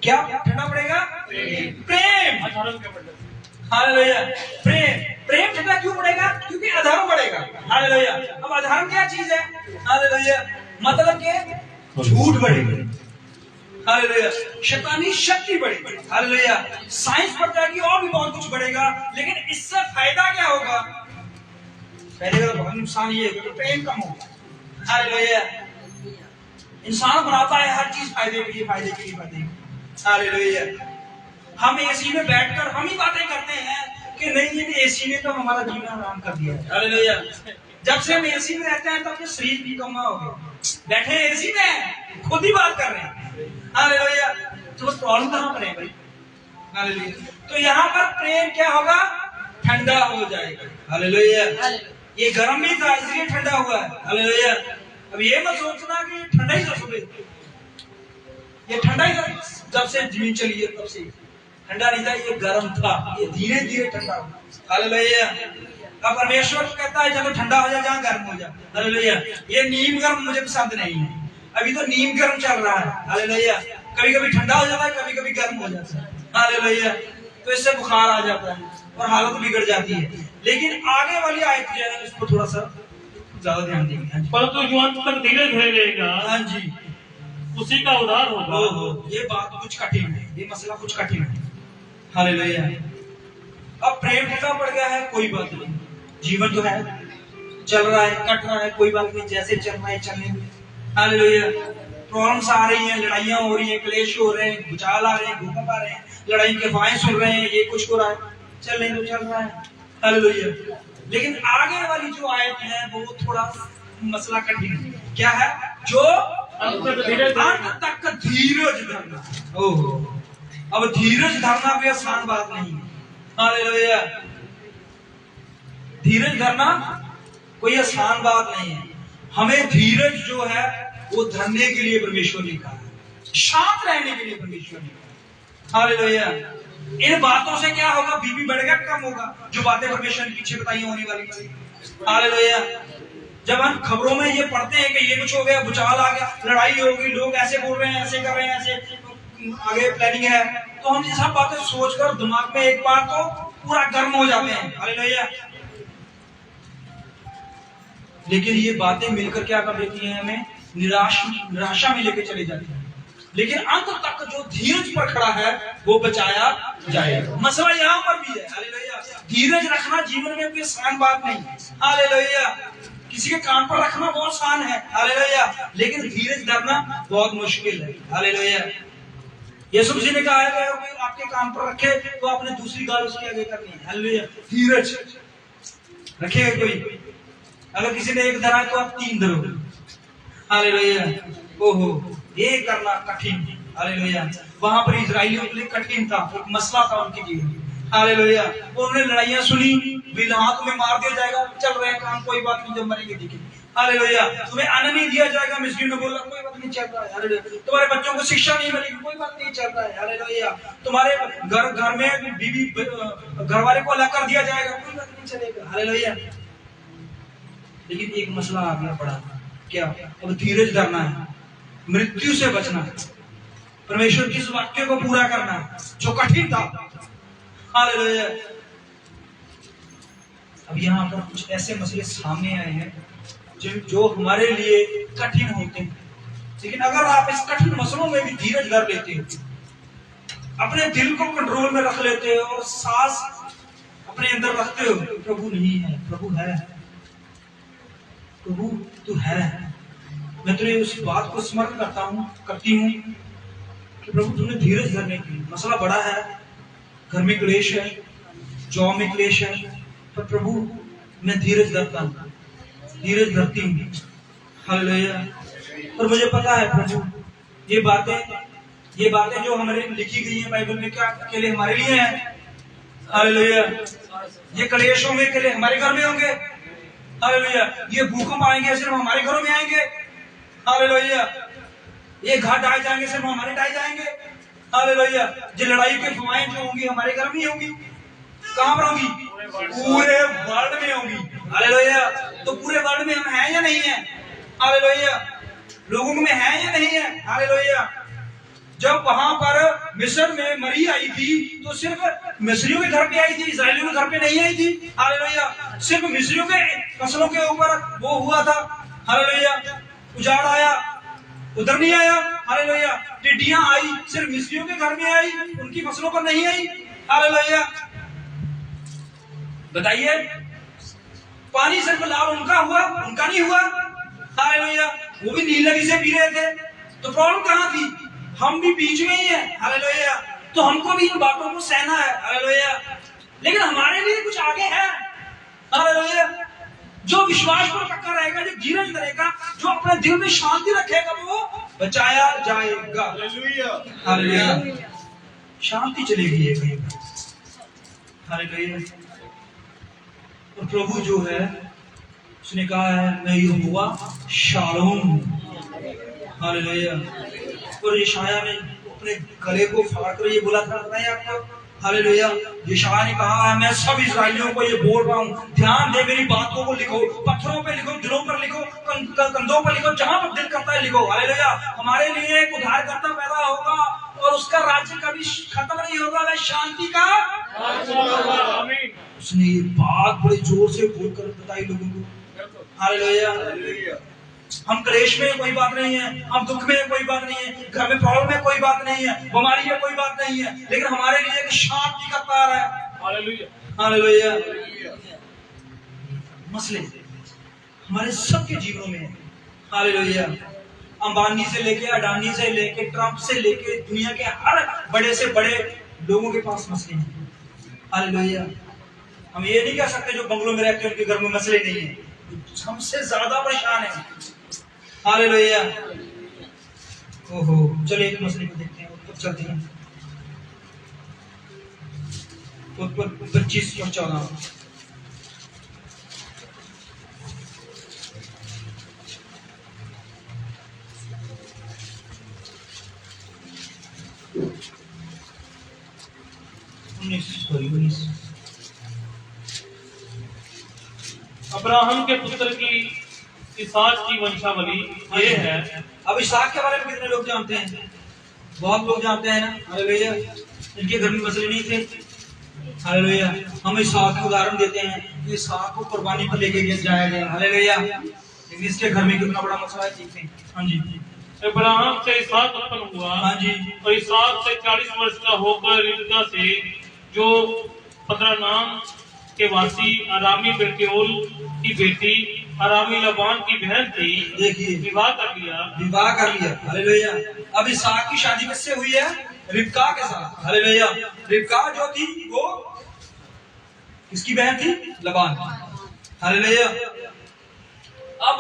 क्या ठंडा पड़ेगा? प्रेम। अधर्म के बढ़ने से। हालेलुया। प्रेम। प्रेम ठंडा क्यों पड़ेगा? क्योंकि अधर्म बढ़ेगा। हालेलुया। अब अधर्म क्या चीज है? हालेलुया। मतलब के झूठ बढ़ेगा। हालेलुया। शैतानी शक्ति बढ़ेगी। हालेलुया। साइंस बढ़ जाएगी और भी बहुत कुछ बढ़ेगा, लेकिन इससे फायदा क्या होगा? फायदे का बहुत नुकसान ये है कि प्रेम कम होगा। हालेलुया। इंसान बनाता है हर चीज फायदे के लिए, फायदे के लिए, फायदे के लिए। हालेलुया। हम एसी में बैठकर हम ही बातें करते हैं कि नहीं, ये एसी ने तो हमारा जीवन आराम कर दिया है। हालेलुया। जब से हम एसी में रहते हैं तब से शरीर भी कमा हो गया। बैठे एसी में खुद ही बात कर रहे हैं। हालेलुया। तो बस प्रॉब्लम कहां पर है भाई? हालेलुया। तो यहाँ पर प्रेम क्या होगा? ठंडा हो जाएगा। हालेलुया। ये गर्म भी था इसलिए ठंडा हुआ है। हालेलुया। अब ये मत सोचना कि ठंडा ही था सुबह, ये ठंडा ही था जब से जमीन चली है तब से ठंडा नहीं था, ये गर्म था, ये धीरे धीरे ठंडा हुआ। हालेलुया। अब परमेश्वर कहता है चलो ठंडा हो जा, जहाँ गर्म हो जा। हालेलुया। ये नीम गर्म मुझे पसंद नहीं है, अभी तो नीम गर्म चल रहा है। हालेलुया। कभी कभी ठंडा हो जाता है, कभी कभी गर्म हो जाता है। हालेलुया। तो इससे बुखार आ जाता है और हालत बिगड़ जाती है। लेकिन आगे वाली आयत जो है उसको थोड़ा सा ज्यादा ध्यान देंगे। परंतु जो अंत तक धीरे धीरे रहेगा, हाँ जी, उसी का उद्धार होगा। ये बात कुछ कठिन है, ये मसला कुछ कठिन है। हालेलुया। अब प्रेम ठंडा पड़ गया है, कोई बात नहीं, जीवन जो है चल रहा है, कट रहा है, कोई बात नहीं, जैसे चल रहा है चलने में। हालेलुया। प्रॉब्लम्स आ रही हैं, लड़ाइयां हो रही हैं, क्लेश हो रहे हैं, भूचाल आ रहे हैं, भूकंप आ रहे हैं, लड़ाई के अफवाहें सुन रहे हैं, ये कुछ हो रहा है, चलने तो चल रहा है। हालेलुया। लेकिन आगे वाली जो आयत है वो थोड़ा मसला कठिन है। क्या है? जो अंत तक धीरज धरना। ओहो, अब धीरज धरना कोई आसान बात नहीं है। हालेलुया। धीरज धरना कोई आसान बात नहीं है। हमें धीरज जो है वो धरने के लिए परमेश्वर ने कहा है, शांत रहने के लिए परमेश्वर ने कहा। हालेलुया। इन बातों से क्या होगा? बीपी बढ़ेगा, कम होगा? जो बातें परमेश्वर ने पीछे बताई होने वाली। हालेलुया। जब हम खबरों में ये पढ़ते हैं कि ये कुछ हो गया, भूचाल आ गया, लड़ाई हो गई, लोग ऐसे बोल रहे हैं, ऐसे कर रहे हैं, ऐसे, आगे प्लानिंग है, तो हम ये सब बातें सोचकर दिमाग में एक बार तो पूरा गर्म हो जाते हैं। हालेलुया। लेकिन ये बातें मिलकर क्या कर देती हैं, हमें निराशा में लेके चले जाती हैं। लेकिन अंत तक जो धीरज पर खड़ा है वो बचाया जाएगा। मसला यहाँ पर भी है। हालेलुया। धीरज रखना जीवन में कोई आसान बात नहीं। हालेलुया। किसी के कान पर रखना बहुत आसान है। हालेलुया। लेकिन धीरज धरना बहुत मुश्किल है। हालेलुया। यीशु मसीह ने कहा है कि अगर कोई आपके कान पर रखे तो आपने दूसरी गाल उसके आगे करनी है। हालेलुया। धीरज रखेगा कोई। अगर किसी ने एक धरा तो आप 3 धरो। हालेलुया। ओहो, ये करना कठिन। हालेलुया। वहां पर इजराइलियों के लिए कठिन था, एक मसला था उनके जीवन में। हालेलुया। उन्होंने लड़ाइयां सुनी, बिल्हा तुम्हें मार दिया जाएगा, चल रहे काम, कोई बात नहीं, जब मरेंगे देखेंगे। हालेलुया। तुम्हें अन्न नहीं दिया जाएगा, मिस्री ने बोला, कोई बात नहीं, चल रहा है। हालेलुया। तुम्हारे बच्चों को शिक्षा नहीं मिलेगी, कोई बात नहीं, चल रहा है। हालेलुया। तुम्हारे घर में बीवी घर वाले को अलग कर दिया जाएगा, कोई बात नहीं, चलेगा। हालेलुया। लेकिन एक मसला आ गया बड़ा, क्या? अब धीरज धरना है, मृत्यु से बचना है, परमेश्वर की इस वाक्य को पूरा करना है जो कठिन था। हालेलुया। अब यहाँ पर कुछ ऐसे मसले सामने आए हैं जो हमारे लिए कठिन होते हैं, लेकिन अगर आप इस कठिन मसलों में भी धीरज धर लेते हो, अपने दिल को कंट्रोल में रख लेते हो और सांस अपने अंदर रखते हो, प्रभु नहीं है, प्रभु है, प्रभु तू है। मैं तुझे उस बात को स्मरण करती हूँ कि प्रभु तुमने धीरज धरने की। मसला बड़ा है, घर में क्लेश है, जॉब में क्लेश है, पर प्रभु मैं धीरज धरता हूँ, धीरज धरती हूँ। हालेलुया। और मुझे पता है प्रभु ये बातें जो हमारे लिखी गई है बाइबल में, क्या के लिए? हमारे लिए है। हालेलुया। ये क्लेश होंगे के लिए हमारे घर में होंगे। हालेलुया। ये भूकंप आएंगे सिर्फ हमारे घरों में आएंगे। हालेलुया। ये घाट आए जाएंगे सिर्फ हमारे टाए जाएंगे। हालेलुया। ये लड़ाई की अफवाहें जो होंगी हमारे घर में होंगी, कहां पर होंगी? पूरे वर्ल्ड में होंगी। हालेलुया। तो पूरे वर्ल्ड में हम हैं या नहीं है? हालेलुया। लोगों में हैं या नहीं है? हालेलुया। जब वहां पर मिस्र में मरी आई थी तो सिर्फ मिस्रियों के घर पे आई थी, इजरायलियों के घर पे नहीं आई थी। हालेलुया। सिर्फ मिस्रियों के फसलों के ऊपर वो हुआ था। हालेलुया। उजाड़ आया, उधर नहीं आया। हालेलुया। टिड्डियां आई, सिर्फ मिस्रियों के घर में आई, उनकी फसलों पर नहीं आई। हालेलुया। बताइए, पानी सिर्फ लाल उनका हुआ, उनका नहीं हुआ। हालेलुया। वो भी नील नदी से पी रहे थे, तो प्रॉब्लम कहां थी? हम भी बीच में ही है। हालेलुया। तो हमको भी इन बातों को सहना है। हालेलुया। लेकिन हमारे लिए कुछ आगे है। हालेलुया। जो विश्वास पर पक्का रहेगा, जो धीरज धरेगा, जो अपने दिल में शांति रखेगा, वो बचाया जाएगा। हालेलुया। शांति चलेगी ये कहीं पर। हालेलुया। और प्रभु जो है उसने कहा है मैं यहोवा शालोम। हालेलुया। और यशायाह ने अपने गले को फाड़ कर ये बोला था, पता है आपको? हालेलुया। यशायाह ने कहा है मैं सब इस्राएलियों को ये बोल रहा हूँ, ध्यान दे, मेरी बातों को लिखो, पत्थरों पे लिखो, दिलों पर लिखो, कंधों पर लिखो, जहां पर दिल करता है लिखो। हालेलुया। हमारे लिए एक उद्धारकर्ता पैदा होगा और उसका राज्य कभी खत्म नहीं होगा, वह शांति का राज्य होगा। आमीन। उसने ये बात बड़े जोर से बोलकर बताई लोगों को। हालेलुया। हम क्लेश में कोई बात नहीं है, हम दुख में कोई बात नहीं है, घर में प्रॉब्लम में कोई बात नहीं है, बीमारी में कोई बात नहीं है, लेकिन हमारे लिए एक शांति का तार है। हालेलुया। हालेलुया। मसले हमारे सबके जीवनों में है। हालेलुया। अंबानी से लेके, अडानी से लेके, ट्रंप से लेके, दुनिया के हर बड़े से बड़े लोगों के पास मसले हैं। हालेलुया। हम ये नहीं कह सकते जो बंगलों में रहते हैं उनके घर में मसले नहीं है, हमसे ज्यादा परेशान है। हालेलुया। ओहो, चलिए एक मसले को देखते हैं, तो चलते हैं 25 और 14। अब्राहम के पुत्र की इसहाक की वंशावली ये है। अब इसहाक के बारे में कितने लोग जानते हैं? बहुत लोग जानते हैं ना, हालेलुया, इनके घर में मसले नहीं थे। हालेलुया, हम इसहाक का उदाहरण देते हैं, इसहाक को कुर्बानी पर लेके जाया गया। हालेलुया, लेकिन इसके घर में कितना बड़ा मसला है, देखते हैं। हाँ जी, अब्राहम से इसहाक उत्पन्न हुआ। हाँ जी, और इसहाक से 40 वर्ष का होकर रिबका से, जो पद्रनाम के वासी अरामी बेतूएल की बेटी अरामी लबान की बहन थी, देखिए विवाह कर लिया। हालेलुया, अब इसहाक की शादी किससे हुई है? रिबका के साथ। हालेलुया, रिबका जो थी वो किसकी बहन थी? लबान। हालेलुया, अब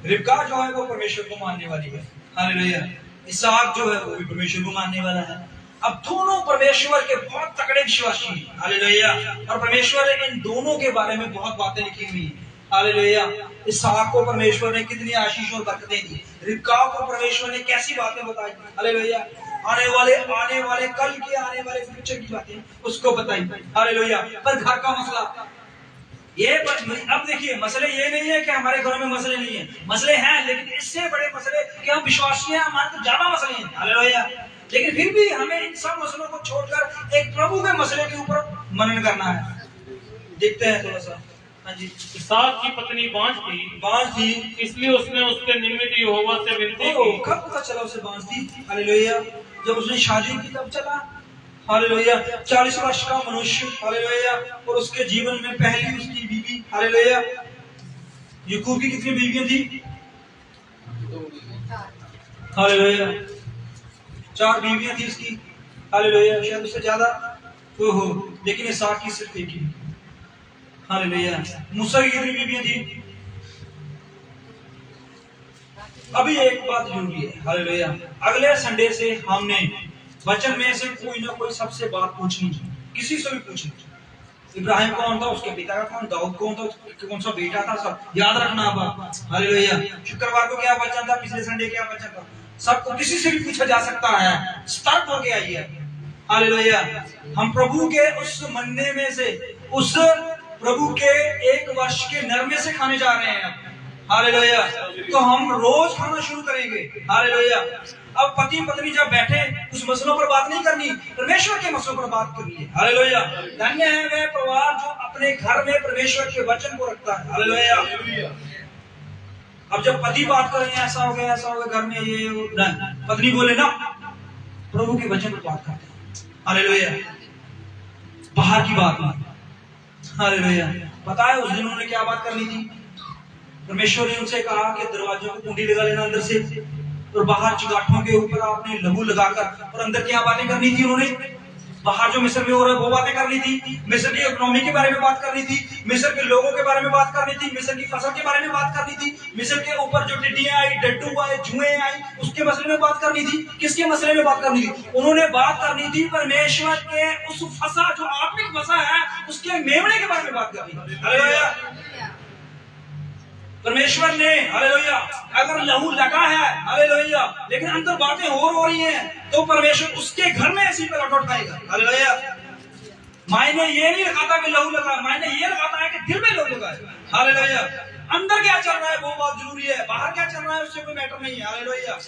रिबका जो है वो परमेश्वर को मानने वाली है। हालेलुया, इसहाक जो है वो भी परमेश्वर को मानने वाला है। अब दोनों परमेश्वर के बहुत तगड़े विश्वासी हैं। हालेलुया, और परमेश्वर ने इन दोनों के बारे में बहुत बातें लिखी हुई हैं। हालेलुया, इसहाक को परमेश्वर ने कितनी आशीष और बरकतें दी, रिबका को परमेश्वर ने कैसी बातें बताई। हालेलुया, आने वाले कल के आने वाले फ्यूचर की बातें उसको बताई। हालेलुया, पर घर का मसला ये, अब देखिए, मसले ये नहीं है कि हमारे घरों में मसले नहीं है, मसले हैं, लेकिन इससे बड़े मसले कि हम विश्वासी हैं, हमारे तो ज्यादा मसले हैं। हालेलुया, लेकिन फिर भी हमें इन सब मसलों को छोड़कर एक प्रभु के मसले के ऊपर मनन करना है। देखते हैं थोड़ा सा। हाँ जी, इसहाक की पत्नी बांझ थी, इसलिए उसने उसके निमित्त यहोवा से विनती की। कब पता चला उसे बांझ थी? हालेलुया, जब उसने शादी की तब चला। हालेलुया, 40 वर्ष का मनुष्य। हालेलुया, और उसके जीवन में पहली उसकी बीवी। हालेलुया, याकूब की कितनी बीवियां थी? हालेलुया, 4 बीवियां थी उसकी। हालेलुया, शायद उससे ज्यादा हो, लेकिन इसहाक की सिर्फ एक ही। हालेलुया, मूसा की कितनी बीवियां थी? अभी एक बात जरूरी है। हालेलुया, अगले संडे से हमने वचन में से कोई ना कोई सबसे बात पूछनी, किसी से भी पूछनी। इब्राहिम कौन था, उसके पिता का कौन, दाऊद कौन था, कौन सा बेटा था, सब याद रखना आप। हालेलुया, शुक्रवार को क्या वचन था, पिछले संडे क्या वचन था, सबको किसी से भी पूछा जा सकता है। सतर्क होके आइए। हालेलुया, हम प्रभु के उस महीने में से, उस प्रभु के 1 वर्ष के नरमे से खाने जा रहे हैं। हालेलुया, तो हम रोज खाना शुरू करेंगे। हालेलुया, अब पति पत्नी जब बैठे, उस मसलों पर बात नहीं करनी, परमेश्वर के मसलों पर बात करनी है। हालेलुया, धन्य है वह परिवार जो अपने घर में परमेश्वर के वचन को रखता है। हालेलुया, अब जब पति बात करें ऐसा हो गया घर में, ये नहीं, पत्नी बोले ना, प्रभु के वचन पर बात करते हैं। हालेलुया, बाहर की बात नहीं। हालेलुया, पता है उस दिन उन्होंने क्या बात करनी थी? परमेश्वर ने उनसे कहा कि दरवाजों को कुंडी लगा लेना अंदर से, और बाहर चिगाठों के ऊपर आपने लहू लगाकर, और अंदर क्या बातें करनी थी उन्होंने? बाहर जो मिस्र में हो रहा है वो बातें करनी थी, मिस्र की इकोनॉमी के बारे में बात करनी थी, मिस्र के लोगों के बारे में बात करनी थी, मिस्र की फसल के बारे में बात करनी थी, मिस्र के ऊपर जो टिड्डियां आई, डड्डू आए, जुएं आई, उसके मसले में बात करनी थी। किसके मसले में बात करनी थी? उन्होंने बात करनी थी परमेश्वर के उस फसा, जो आत्मिक फसा है, उसके मेमने के बारे में बात करनी थी। हालेलुया, परमेश्वर ने, हालेलुया, अगर लहू लगा है, हालेलुया, लेकिन अंदर बातें हो रही हैं, तो परमेश्वर उसके घर में ऐसी पे लौट उठाएगा। हालेलुया, मायने ये नहीं लगाता कि लहू लगा, मायने ये लगाता है कि दिल में लहू लगा है। हालेलुया, अंदर क्या चल रहा है वो बात जरूरी है, बाहर क्या चल रहा है उससे कोई मैटर नहीं है। हालेलुया,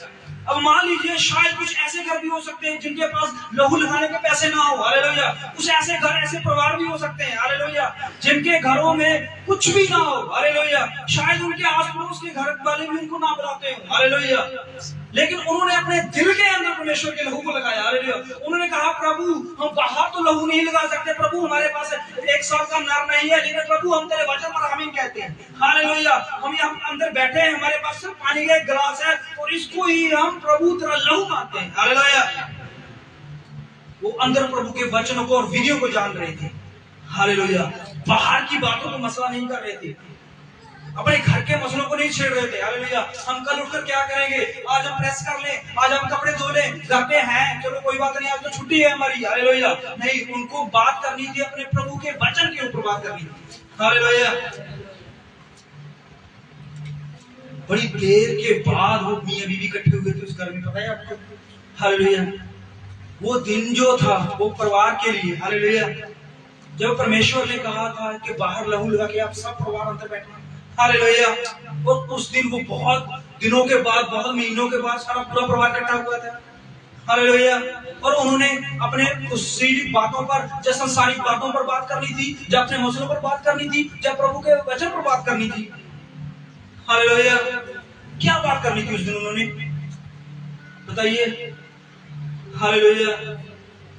अब मान लीजिए शायद कुछ ऐसे घर भी हो सकते हैं जिनके पास लहू लगाने के पैसे ना हो। हालेलुया, कुछ ऐसे घर, ऐसे परिवार भी हो सकते हैं। हालेलुया, जिनके घरों में कुछ भी ना हो। हालेलुया, शायद उनके आस पड़ोस के घर वाले भी उनको ना बुलाते हो। हालेलुया, लेकिन उन्होंने अपने दिल के अंदर परमेश्वर के लहू को लगाया। हालेलुया, उन्होंने कहा प्रभु हम बाहर तो लहू नहीं लगा सकते, प्रभु हमारे पास 1 साल का नर नहीं है, लेकिन प्रभु हम तेरे वचन पर आमीन कहते हैं। हालेलुया, हम यहाँ अंदर बैठे हैं, हमारे पास सिर्फ पानी का 1 गिलास है, और इसको ही हम प्रभु तेरा लहू मानते हैं। हालेलुया, वो अंदर प्रभु के वचनों को और विधियों को जान रहे थे। हालेलुया, बाहर की बातों को मसला नहीं कर रहे थे, अपने घर के मसलों को नहीं छेड़ रहे थे। हालेलुया, हम कल उठकर क्या करेंगे, आज हम प्रेस कर लें, आज हम कपड़े धो लें, घर पे हैं, चलो कोई बात नहीं, आज तो छुट्टी है हमारी। हालेलुया, नहीं, उनको बात करनी थी, अपने प्रभु के वचन के ऊपर बात करनी थी। हालेलुया, बड़ी देर के बाद वो मियां बीवी इकट्ठे हुए थे उस घर में, पता है आपको? हालेलुया, वो दिन जो था वो परिवार के लिए। हालेलुया, जब परमेश्वर ने कहा था कि बाहर लहू लगा के आप सब परिवार अंदर बैठना। हालेलुया, और उस दिन वो बहुत दिनों के बाद, बहुत महीनों के बाद सारा पूरा परिवार इकट्ठा हुआ था। हालेलुया। और उन्होंने अपने शारीरिक बातों पर, जब संसारिक बातों पर बात करनी थी, जब अपने मसलों पर बात करनी थी, जब प्रभु के वचन पर बात करनी थी। हालेलुया। क्या बात करनी थी उस दिन उन्होंने, बताइए। हालेलुया।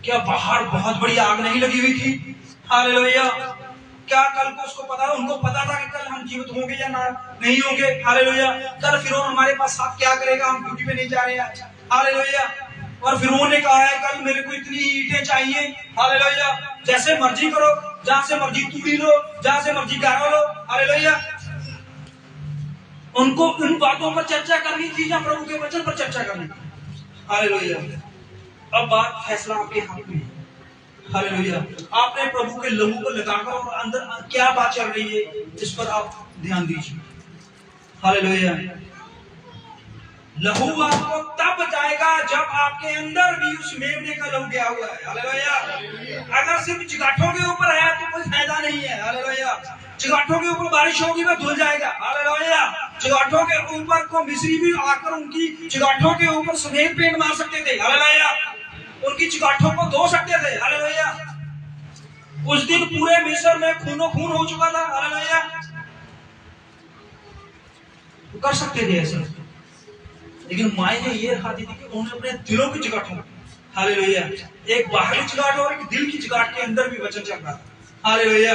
क्या बाहर बहुत बड़ी आग नहीं लगी हुई थी? हालेलुया। क्या कल को उसको पता, उनको पता था कि कल हम जीवित होंगे या ना नहीं होंगे? हालेलुया। कल फिरौन हमारे पास साथ क्या करेगा, हम ड्यूटी पे नहीं जा रहे हैं। हालेलुया। और फिरौन ने कहा है कल मेरे को इतनी ईंटें चाहिए। हालेलुया। जैसे मर्जी करो, जहां से मर्जी तूड़ी लो, जहां से मर्जी गारा लो। हालेलुया। उनको उन बातों पर चर्चा करनी थी या प्रभु के वचन पर चर्चा करनी थी? हालेलुया। अब बात फैसला आपके हाथ में है। हालेलुया। आपने प्रभु के लहू को लगाकर और अंदर क्या बात चल रही है, इस पर आप ध्यान दीजिए। हालेलुया। लहू आपको तब जाएगा जब आपके अंदर भी उस मेमने का लहू गया हुआ है। हालेलुया। अगर सिर्फ चिगाठों के ऊपर है तो कोई फायदा नहीं है। हालेलुया। चिगाठों के ऊपर बारिश होगी वह धुल जाएगा। हालेलुया। चिगाठों के ऊपर को मिस्री भी आकर उनकी चिगाठों के ऊपर सफेद पेंट मार सकते थे। हालेलुया। उनकी चिगाठों को धो सकते थे। हालेलुया। उस दिन पूरे मिस्र में खूनो खून हो चुका था। हालेलुया। कर सकते थे ऐसा, लेकिन मायने ये खाती थी कि उन्होंने अपने दिलों की चिगाठों, हालेलुया, एक बाहरी चिगाट और एक दिल की चिगाट के अंदर भी वचन चल रहा था। हालेलुया।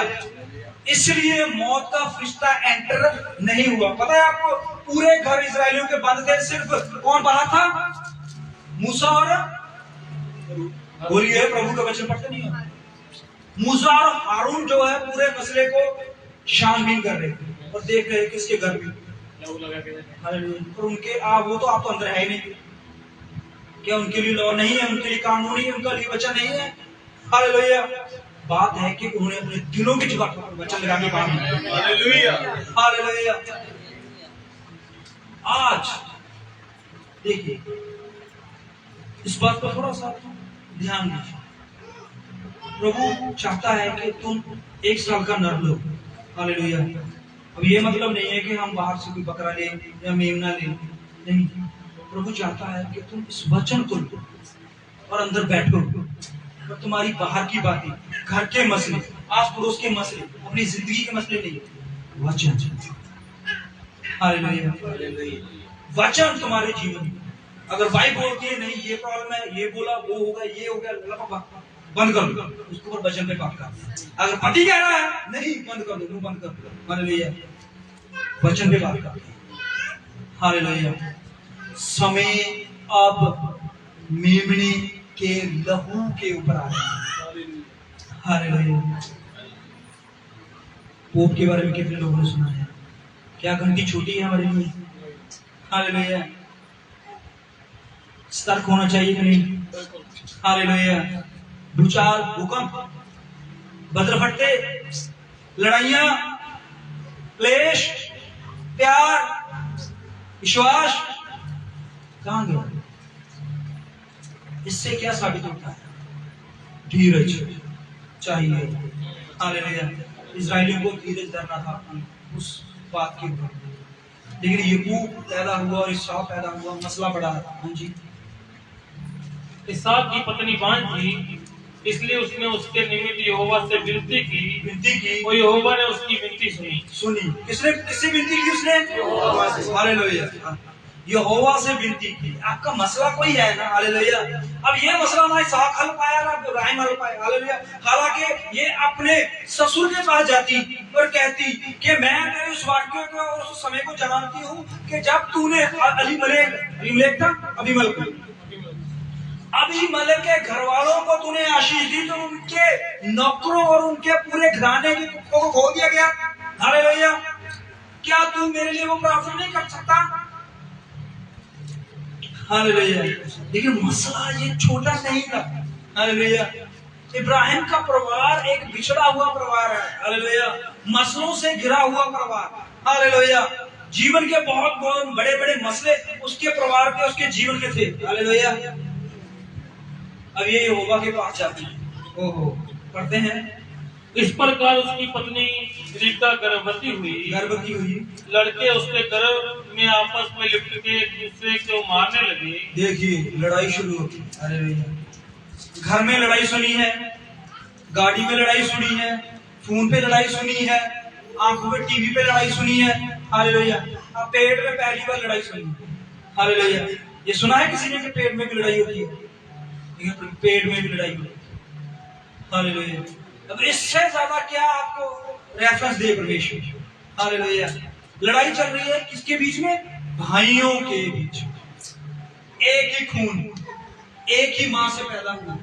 इसलिए मौत का फरिश्ता एंटर नहीं हुआ। पता है आपको, पूरे घर इजरायलियों के बंद थे, सिर्फ कौन बाहर था? मूसा और, बोलिए, प्रभु का वचन पढ़ते नहीं हो? मूसा और हारून जो है पूरे मसले को छानबीन कर रहे थे और देख रहे किसके घर में। और उनके वो तो आप तो अंदर है ही नहीं। क्या उनके लिए लॉ नहीं है, उनके लिए कानून नहीं है, उनका लिए वचन नहीं है? हालेलुया। बात है कि उन्होंने अपने दिलों की जगह पर वचन लगाने का काम किया। हालेलुया। हालेलुया। आज देखिए, इस बात पर थोड़ा सा ध्यान दीजिए। प्रभु चाहता है कि तुम 1 साल का नर लो। हालेलुया। अब ये मतलब नहीं है कि हम बाहर से कोई बकरा ले या मेमना ले, नहीं। प्रभु चाहता है कि तुम इस वचन को लो और अंदर बैठो और तुम्हारी बाहर की बातें, घर के मसले, आस पड़ोस के मसले, अपनी जिंदगी के मसले नहीं, वचन। हालेलुया। वचन तुम्हारे जीवन में। अगर भाई बोलती है नहीं ये प्रॉब्लम है, ये बोला, वो होगा, ये हो गया, बंद कर दो, उसके ऊपर वचन पे बात कर। अगर पति कह रहा है नहीं, बंद कर दो, मुंह बंद कर दो। हालेलुया। वचन पे बात कर। हालेलुया। समय अब मेमने के लहू के ऊपर आ रहा है। हालेलुया। पोप के बारे में कितने लोगों ने सुना है? क्या घंटी छोटी है हमारे लिए? हालेलुया। सतर्क होना चाहिए कि नहीं? हालेलुया। भूचाल, भूकंप, बज्रफटके, लड़ाइयां, क्लेश, प्यार, विश्वास कहां गया? इससे क्या साबित होता है? धीरज चाहिए। हालेलुया। इजरायलियों को धीरज धरना था उस बात के ऊपर, लेकिन यहूद पैदा हुआ और इसहाक पैदा हुआ, मसला बढ़ा। हाँ जी। इसहाक की पत्नी बांझ थी, इसलिए उसने उसके निमित्त यहोवा से विनती की और यहोवा ने उसकी विनती सुनी। किसने, किससे विनती की? उसने यहोवा से। हालेलुया। यहोवा से विनती की। आपका मसला कोई है ना? हालेलुया। अब ये मसला ना इसहाक हल पाया ना इब्राहिम हल पाया। हालेलुया। हालांकि ये अपने ससुर के पास जाती और कहती कि मैं तेरे उस वाक्य को और उस समय को जानती हूँ कि जब तूने अबीमेलेक के घर वालों को तूने आशीष दी, तो उनके नौकरों और उनके पूरे घराने की कुत्तों को खो दिया गया। हालेलुया। क्या तू मेरे लिए वो प्रार्थना नहीं कर सकता? हालेलुया। लेकिन मसला ये छोटा नहीं था। हालेलुया। इब्राहिम का परिवार एक बिछड़ा हुआ परिवार है। हालेलुया। मसलों से घिरा हुआ परिवार। हालेलुया। जीवन के बहुत बहुत बड़े बड़े मसले उसके परिवार के, उसके जीवन के थे। हालेलुया। अब ये यहोवा के पास जाते हैं। ओहो, पढ़ते हैं इस प्रकार उसकी पत्नी रिबका गर्भवती हुई। लड़के उसके गर्भ में आपस में लिपट के एक दूसरे को मारने लगे। देखिए लड़ाई शुरू होती। अरे भैया, घर में लड़ाई सुनी है, गाड़ी में लड़ाई सुनी है, फोन पे लड़ाई सुनी है, आंखों पे टीवी पे लड़ाई सुनी है। हालेलुया। अब पेट में पहली बार लड़ाई सुनी है। हालेलुया। ये सुना है किसी ने कि पेट में भी लड़ाई होती है? पेट में भी लड़ाई होती है। हालेलुया। अब इससे ज्यादा क्या आपको रेफरेंस दे परमेश्वर? हालेलुया। लड़ाई चल रही है किसके बीच में? भाइयों के बीच। एक ही खून, एक ही मां से पैदा हुआ,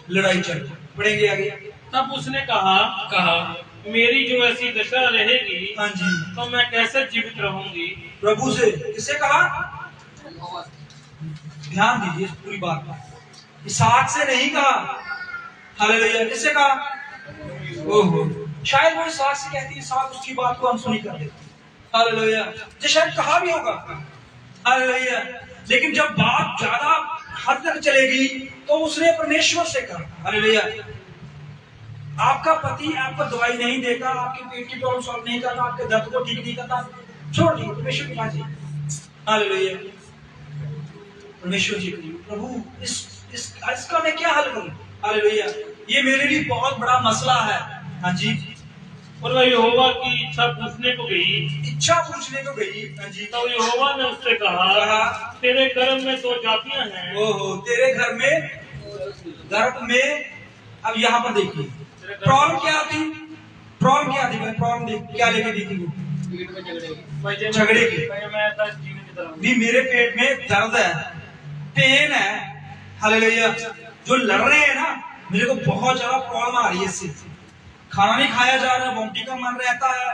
लड़ाई चल रही। पढ़ेंगे आगे। तब उसने कहा मेरी जो ऐसी दशा रहेगी, हाँ जी, तो मैं कैसे जीवित रहूंगी? प्रभु से। किससे कहा? ध्यान दीजिए पूरी बात। इसहाक से नहीं कहा। हालेलुया। किससे कहा? ओहो, शायद वो इसहाक से कहती है, इसहाक उसकी बात को अनसुनी कर देती। हालेलुया। जो शायद कहा भी होगा। हालेलुया। लेकिन जब बात ज्यादा हद तक चलेगी तो उसने परमेश्वर से कहा। हालेलुया। आपका पति आपको दवाई नहीं देता, आपके पेट की प्रॉब्लम सॉल्व नहीं करता, आपके दर्द को ठीक नहीं करता, छोड़ दिए, परमेश्वर के पास जाइए। हालेलुया। परमेश्वर जी प्रभु इसका मैं क्या हल करूं? हालेलुया। ये मेरे लिए बहुत बड़ा मसला है। हाँ जी। और वह यहोवा की इच्छा पूछने को गई। हाँ जी। तो यहोवा ने उससे कहा तेरे गर्भ में 2 जातियां हैं। ओहो, तेरे गर्भ में। अब यहाँ पर देखिए प्रॉब्लम क्या थी? प्रॉब्लम देख क्या लेके दी थी वो? झगड़े की। भी मेरे पेट में दर्द है, पेन है। हालेलुया। जो लड़ रहे हैं ना, मेरे को बहुत ज्यादा प्रॉब्लम आ रही है इससे। खाना नहीं खाया जा रहा, वोमिटी का मन रहता है,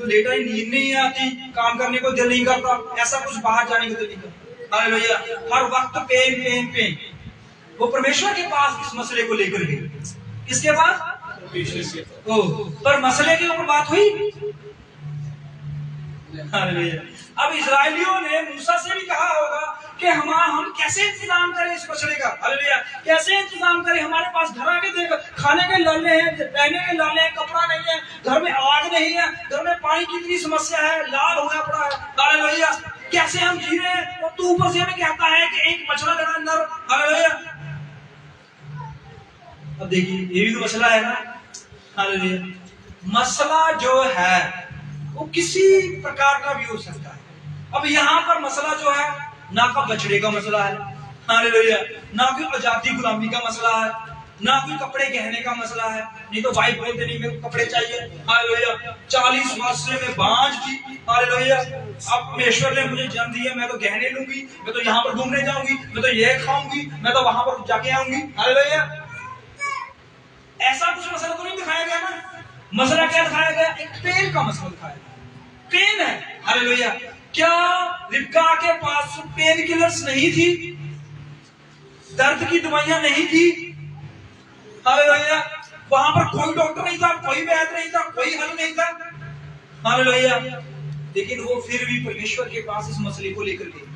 लेटा ही नींद नहीं आती, काम करने को दिल नहीं करता, ऐसा कुछ बाहर जाने को दिल नहीं करता। हालेलुया। हर वक्त पेन। वो परमेश्वर के पास इस मसले को लेकर गए। किसके पास? पर मसले के ऊपर बात हुई। अब इजरायलियों ने मूसा से भी कहा होगा कि हम कैसे इंतजाम करें इस मसले का। हालेलुया। कैसे इंतजाम करें? हमारे पास घर आके देख, खाने के लाले हैं, पहने के लाले हैं, कपड़ा नहीं है, घर में आग नहीं है, घर में पानी की इतनी समस्या है, लाल होया पड़ा है। हालेलुया। कैसे हम जी रहे हैं? और तू ऊपर से हमें कहता है कि एक मछला लगा अंदर। हालेलुया। अब देखिए ये भी तो मसला है ना। हालेलुया। मसला जो है वो किसी प्रकार का भी हो सकता है। अब यहाँ पर मसला जो है ना का बछड़े का मसला है। हालेलुया। ना कोई आजादी गुलामी का मसला है, ना कोई कपड़े गहने का मसला है। नहीं तो भाई बोलते नहीं मेरे को कपड़े चाहिए। हालेलुया। 40 वर्ष से मैं बांझ थी। हालेलुया। अब परमेश्वर ने मुझे जन्म दिया, मैं तो गहने लूंगी, मैं तो यहाँ पर घूमने जाऊंगी, मैं तो ये खाऊंगी, मैं तो वहां पर जाके आऊंगी। हालेलुया। ऐसा कुछ मसला तो नहीं दिखाया गया ना। मसला क्या दिखाया गया? एक पेन का मसला दिखाया गया। पेन है। हालेलुया। क्या रिबका के पास पेन किलर्स नहीं थी? दर्द की दवाइयां नहीं थी? हालेलुया। वहां पर कोई डॉक्टर नहीं था, कोई वैद्य नहीं था, कोई हल नहीं था। हालेलुया। लेकिन वो फिर भी परमेश्वर के पास इस मसले को लेकर गए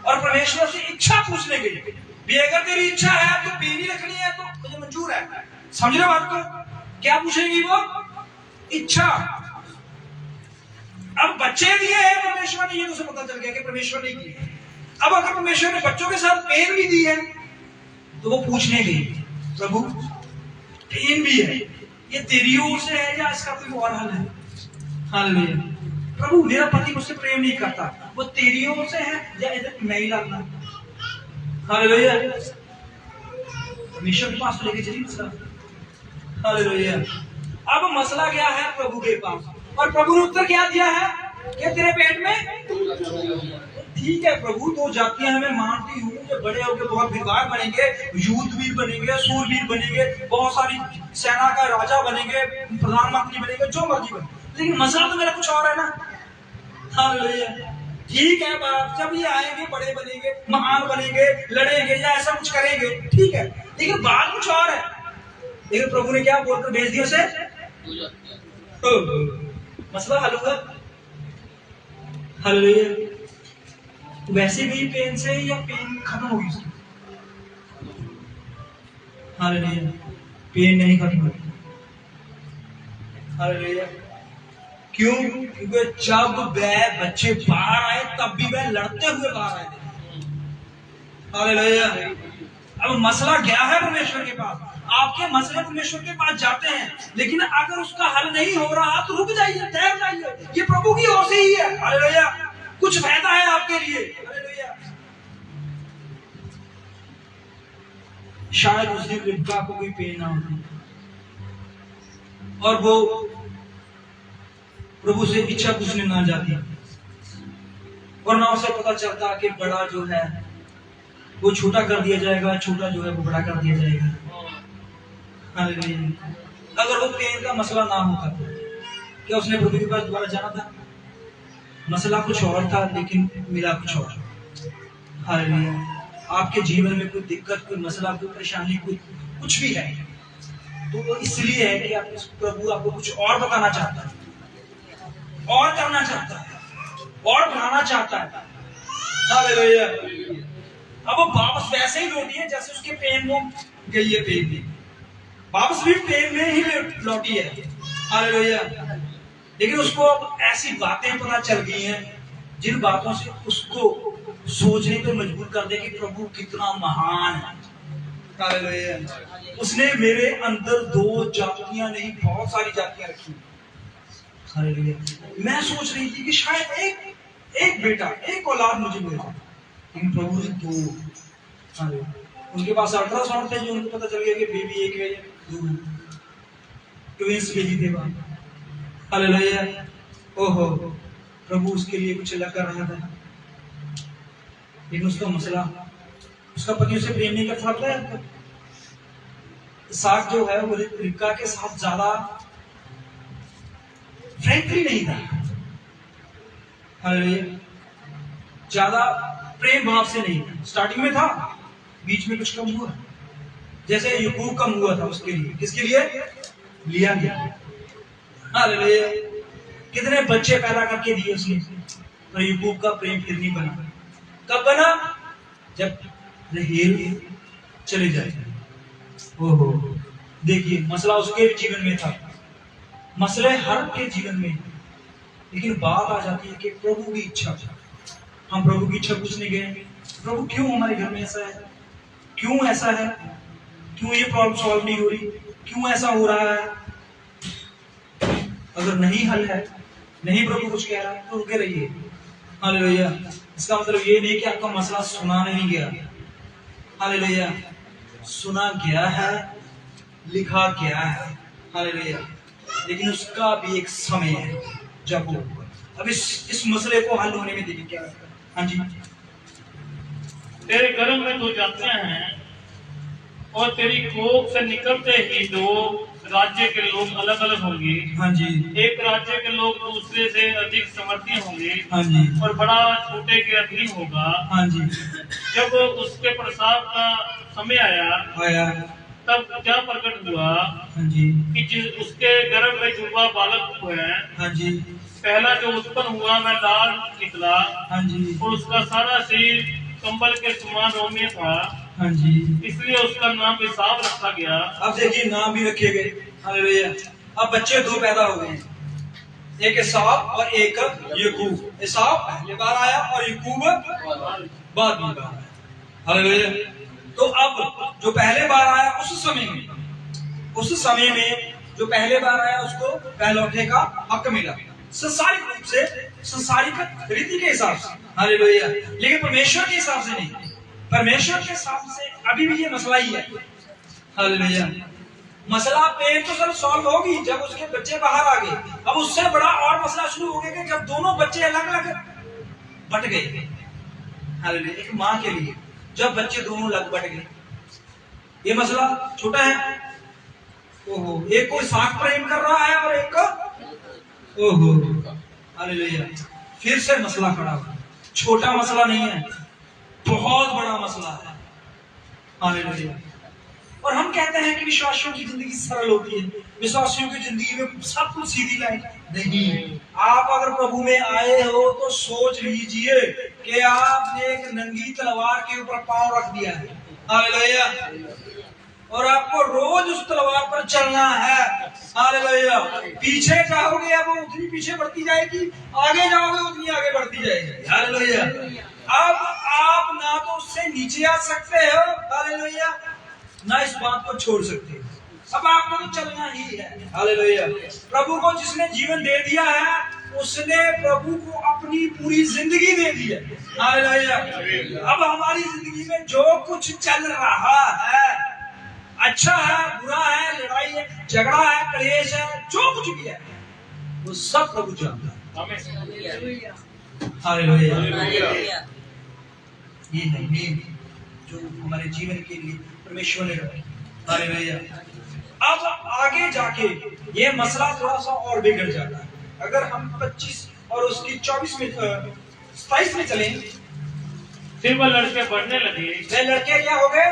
और परमेश्वर से इच्छा पूछने गए भी अगर तेरी इच्छा है तो पेन ही रखनी है तो मुझे मंजूर है। समझ रहे बात को? क्या पूछेगी वो? इच्छा। अब बच्चे दिए हैं परमेश्वर ने, ये तो पता चल गया कि परमेश्वर ने किए। अब अगर परमेश्वर ने बच्चों के साथ पेन भी दी है तो वो पूछने गई प्रभु पेन भी है, ये तेरी ओर से है या इसका कोई और हल है? हालेलुया। प्रभु मेरा पति मुझसे प्रेम नहीं करता, वो तेरी ओर से है या इधर मैं ही लाना? हालेलुया। परमेश्वर के पास लेके चलिए मसला। हालेलुया। अब मसला क्या है? प्रभु के पास। और प्रभु ने उत्तर क्या दिया है कि तेरे पेट में ठीक है प्रभु 2 जातियां हैं, मैं मानती हूँ कि बड़े होकर बहुत विद्वान बनेंगे, युद्धवीर बनेंगे, सूरवीर बनेंगे, बहुत सारी सेना का राजा बनेंगे, प्रधानमंत्री बनेंगे, जो मर्जी बने, लेकिन मसला तो मेरा कुछ और है ना। हालेलुया। ठीक है बाप, जब ये आएंगे बड़े बनेंगे, महान बनेंगे, लड़ेंगे या ऐसा कुछ करेंगे, ठीक है, लेकिन बात कुछ और है। लेकिन प्रभु ने क्या बोलकर भेज दिया उसे? मसला हल हुआ। हालेलुया। वैसे भी पेन से या पेन खत्म होगी उसकी? हालेलुया। पेन नहीं खत्म होगी। हालेलुया। क्यों? क्योंकि जब वह बच्चे बाहर आए तब भी वह लड़ते हुए बाहर आए थे। हालेलुया। अब मसला क्या है परमेश्वर के पास? आपके मसले परमेश्वर के पास जाते हैं, लेकिन अगर उसका हल नहीं हो रहा तो रुक जाइए, ठहर जाइए, ये प्रभु की ओर से ही है। हालेलुया। कुछ फायदा है आपके लिए। हालेलुया। शायद उस दिन रिबका को कोई पेन ना होती और वो प्रभु से इच्छा पूछने ना जाती, और ना उसे पता चलता कि बड़ा जो है वो छोटा कर दिया जाएगा, छोटा जो है वो बड़ा कर दिया जाएगा। हालेलुया। अगर वो पेन का मसला ना होता, क्या उसने प्रभु के पास दोबारा जाना था? मसला कुछ और था लेकिन मिला कुछ और। हालेलुया। आपके जीवन में कोई दिक्कत, कोई मसला, कोई परेशानी, कोई कुछ भी है, तो वो इसलिए है कि आप प्रभु आपको कुछ और बताना चाहता है, और करना चाहता है, और बढ़ाना चाहता है। हालेलुया। अब वो वापस वैसे ही लौटी है जैसे उसके पेन में गई है, पेन में वापस भी पेन में ही लौटी है। हालेलुया। लेकिन उसको अब ऐसी बातें पता चल गई हैं जिन बातों से उसको सोचने पर मजबूर कर दे कि प्रभु कितना महान है। हालेलुया। उसने मेरे अंदर 2 जातियां नहीं, बहुत सारी जातियां रखी। हालेलुया। मैं सोच रही थी कि शायद एक बेटा, एक औलाद मुझे मिल जाए, लेकिन प्रभु ने 2। हालेलुया। उनके पास अल्ट्रासाउंड थे जो उनको पता चल गया कि बेबी एक है, 2 ट्विंस बेबी थे वहां। हालेलुया। ओहो, प्रभु उसके लिए कुछ अलग कर रहा था, लेकिन उसका मसला, उसका पति उसे प्रेम नहीं कर सकता है। इसहाक जो है वो रिबका के साथ ज्यादा फ्रेंकली नहीं था। हालेलुया। ज्यादा प्रेम भाव से नहीं था। स्टार्टिंग में था, बीच में कुछ कम हुआ, जैसे याकूब कम हुआ था उसके लिए। किसके लिए? लिया गया। हालेलुया। कितने बच्चे पैदा करके दिए उसने, पर याकूब का प्रेम फिर नहीं बना। कब बना? जब राहेल चले जाए। ओहो, देखिए मसला उसके जीवन में था, मसले हर के जीवन में, लेकिन बात आ जाती है कि प्रभु की इच्छा। हम प्रभु की इच्छा पूछने गए, प्रभु क्यों हमारे घर में ऐसा है, क्यों ऐसा है, क्यों ये प्रॉब्लम सॉल्व नहीं हो रही, क्यों ऐसा हो रहा है? अगर नहीं हल है, नहीं प्रभु कुछ कह रहा है, तो रुके रहिए। हालेलुया। इसका मतलब ये नहीं कि आपका मसला सुना नहीं गया। हालेलुया। सुना गया है, लिखा गया है। हालेलुया। लेकिन उसका भी एक समय है जब वो, अब इस मसले को हल होने में देखिए क्या है। हाँ जी। तेरे गर्भ में 2 जातियां हैं और तेरी कोख से निकलते ही 2 राज्य के लोग अलग अलग होंगे। हाँ जी। एक राज्य के लोग दूसरे से अधिक समर्थी होंगे। हाँ जी। और बड़ा छोटे के अधीन होगा। हाँ जी। जब उसके प्रसाद का समय आया तब क्या प्रकट हुआ? हाँ जी। कि उसके गर्भ में जुड़वा बालक हुआ। हाँ जी। पहला जो उत्पन्न हुआ वह लाल निकला। हाँ जी। और उसका सारा शरीर कंबल के समान रोमिया था। हाँ जी। इसलिए उसका नाम इसाव रखा गया। अब देखिए नाम भी रखे गए। हालेलुया। अब बच्चे 2 पैदा हो गए हैं, एक इसाव और एक याकूब। इसाव पहले बार आया और याकूब बाद में आया। हालेलुया। तो अब जो पहले बार आया उस समय में जो पहले बार आया उसको पहलौठे का हक मिला, संसारिक रूप से, संसारिक रीति के हिसाब से। हालेलुया। लेकिन परमेश्वर के हिसाब से नहीं। परमेश्वर के हिसाब से अभी भी ये मसला ही है। हालेलुया। मसला पेन तो सर सॉल्व होगी जब उसके बच्चे बाहर आ गए। अब उससे बड़ा और मसला शुरू हो गया कि जब दोनों बच्चे अलग अलग बट गए। हालेलुया। एक माँ के लिए जब बच्चे दोनों अलग बट गए, ये मसला छोटा है। ओहो, एक को इसहाक प्रेम कर रहा है और एक को ओहो। हालेलुया। फिर से मसला खड़ा हुआ। छोटा मसला नहीं है, बहुत बड़ा मसला है। हालेलुया। और हम कहते हैं कि विश्वासियों की जिंदगी सरल होती है, विश्वासियों की जिंदगी में सब कुछ सीधी लाइन नहीं। आप अगर प्रभु में आए हो तो सोच लीजिए कि आपने एक नंगी तलवार के ऊपर पांव रख दिया है। हालेलुया। और आपको रोज उस तलवार पर चलना है। हालेलुया। पीछे जाओगे अब वो उतनी पीछे बढ़ती जाएगी, आगे जाओगे उतनी आगे बढ़ती जाएगी। हालेलुया। अब आप ना तो उससे नीचे आ सकते हो, हालेलुया, ना इस बात को छोड़ सकते हो। अब आपको तो चलना ही है। हालेलुया। प्रभु को जिसने जीवन दे दिया है, उसने प्रभु को अपनी पूरी जिंदगी दे दी है। हालेलुया। अब हमारी जिंदगी में जो कुछ चल रहा है, अच्छा है, बुरा है, लड़ाई है, झगड़ा है, क्लेश है, जो कुछ भी है, वो सब प्रभु जानता है। हालेलुया। ये है मेन जो हमारे जीवन के लिए परमेश्वर ने रखा। हालेलुया। अब आगे जाके ये मसला थोड़ा सा और बिगड़ जाता है। अगर हम 25 और उसकी 24 में 27 में चलें, फिर वह लड़के बढ़ने लगे। वे लड़के क्या हो गए?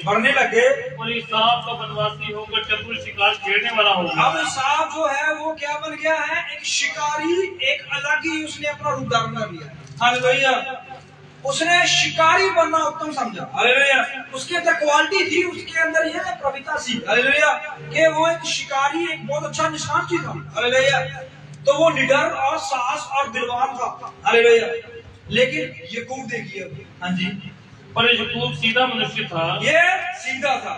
बढ़ने लगे। और ईसाव का वनवासी होकर चतुर शिकार छेड़ने वाला हो गया। अब ईसाव जो है वो क्या बन गया है? एक शिकारी, एक अलग ही उसने अपना रूप धारण कर लिया। हालेलुया। उसने शिकारी बनना उत्तम समझा। हालेलुया। उसके अंदर क्वालिटी थी, उसके अंदर यह प्रविता थी। हालेलुया। कि वो एक शिकारी, एक बहुत अच्छा निशान चीज था। हालेलुया। तो वो निडर और साहस और दिलवान था। हालेलुया। लेकिन याकूब देखिए, हाँ जी, पर याकूब सीधा मनुष्य था। ये सीधा था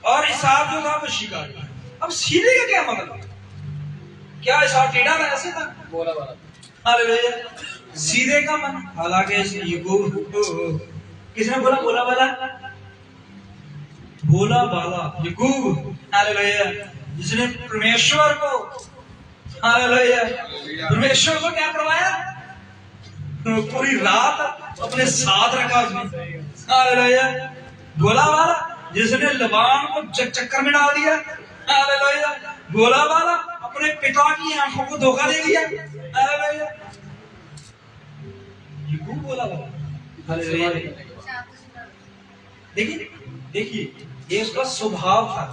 और ईसाव जो था वो शिकारी। अब सीधे का क्या मतलब? क्या ईसाव टेढ़ा था? ऐसे था बोला वाला। हालेलुया। सीधे का मन, हालांकि याकूब, किसने बोला बोला वाला? बोला वाला याकूब। हालेलुया। जिसने परमेश्वर को, हालेलुया, परमेश्वर को क्या करवाया? पूरी रात अपने साथ रखा उसने। हालेलुया। भोला वाला जिसने लबान को चक्कर में डाल दिया। हालेलुया। भोला वाला अपने पिता की आंखों को धोखा दे दिया। हालेलुया। याकूब भोला वाला। हालेलुया। देखिए ये उसका स्वभाव था।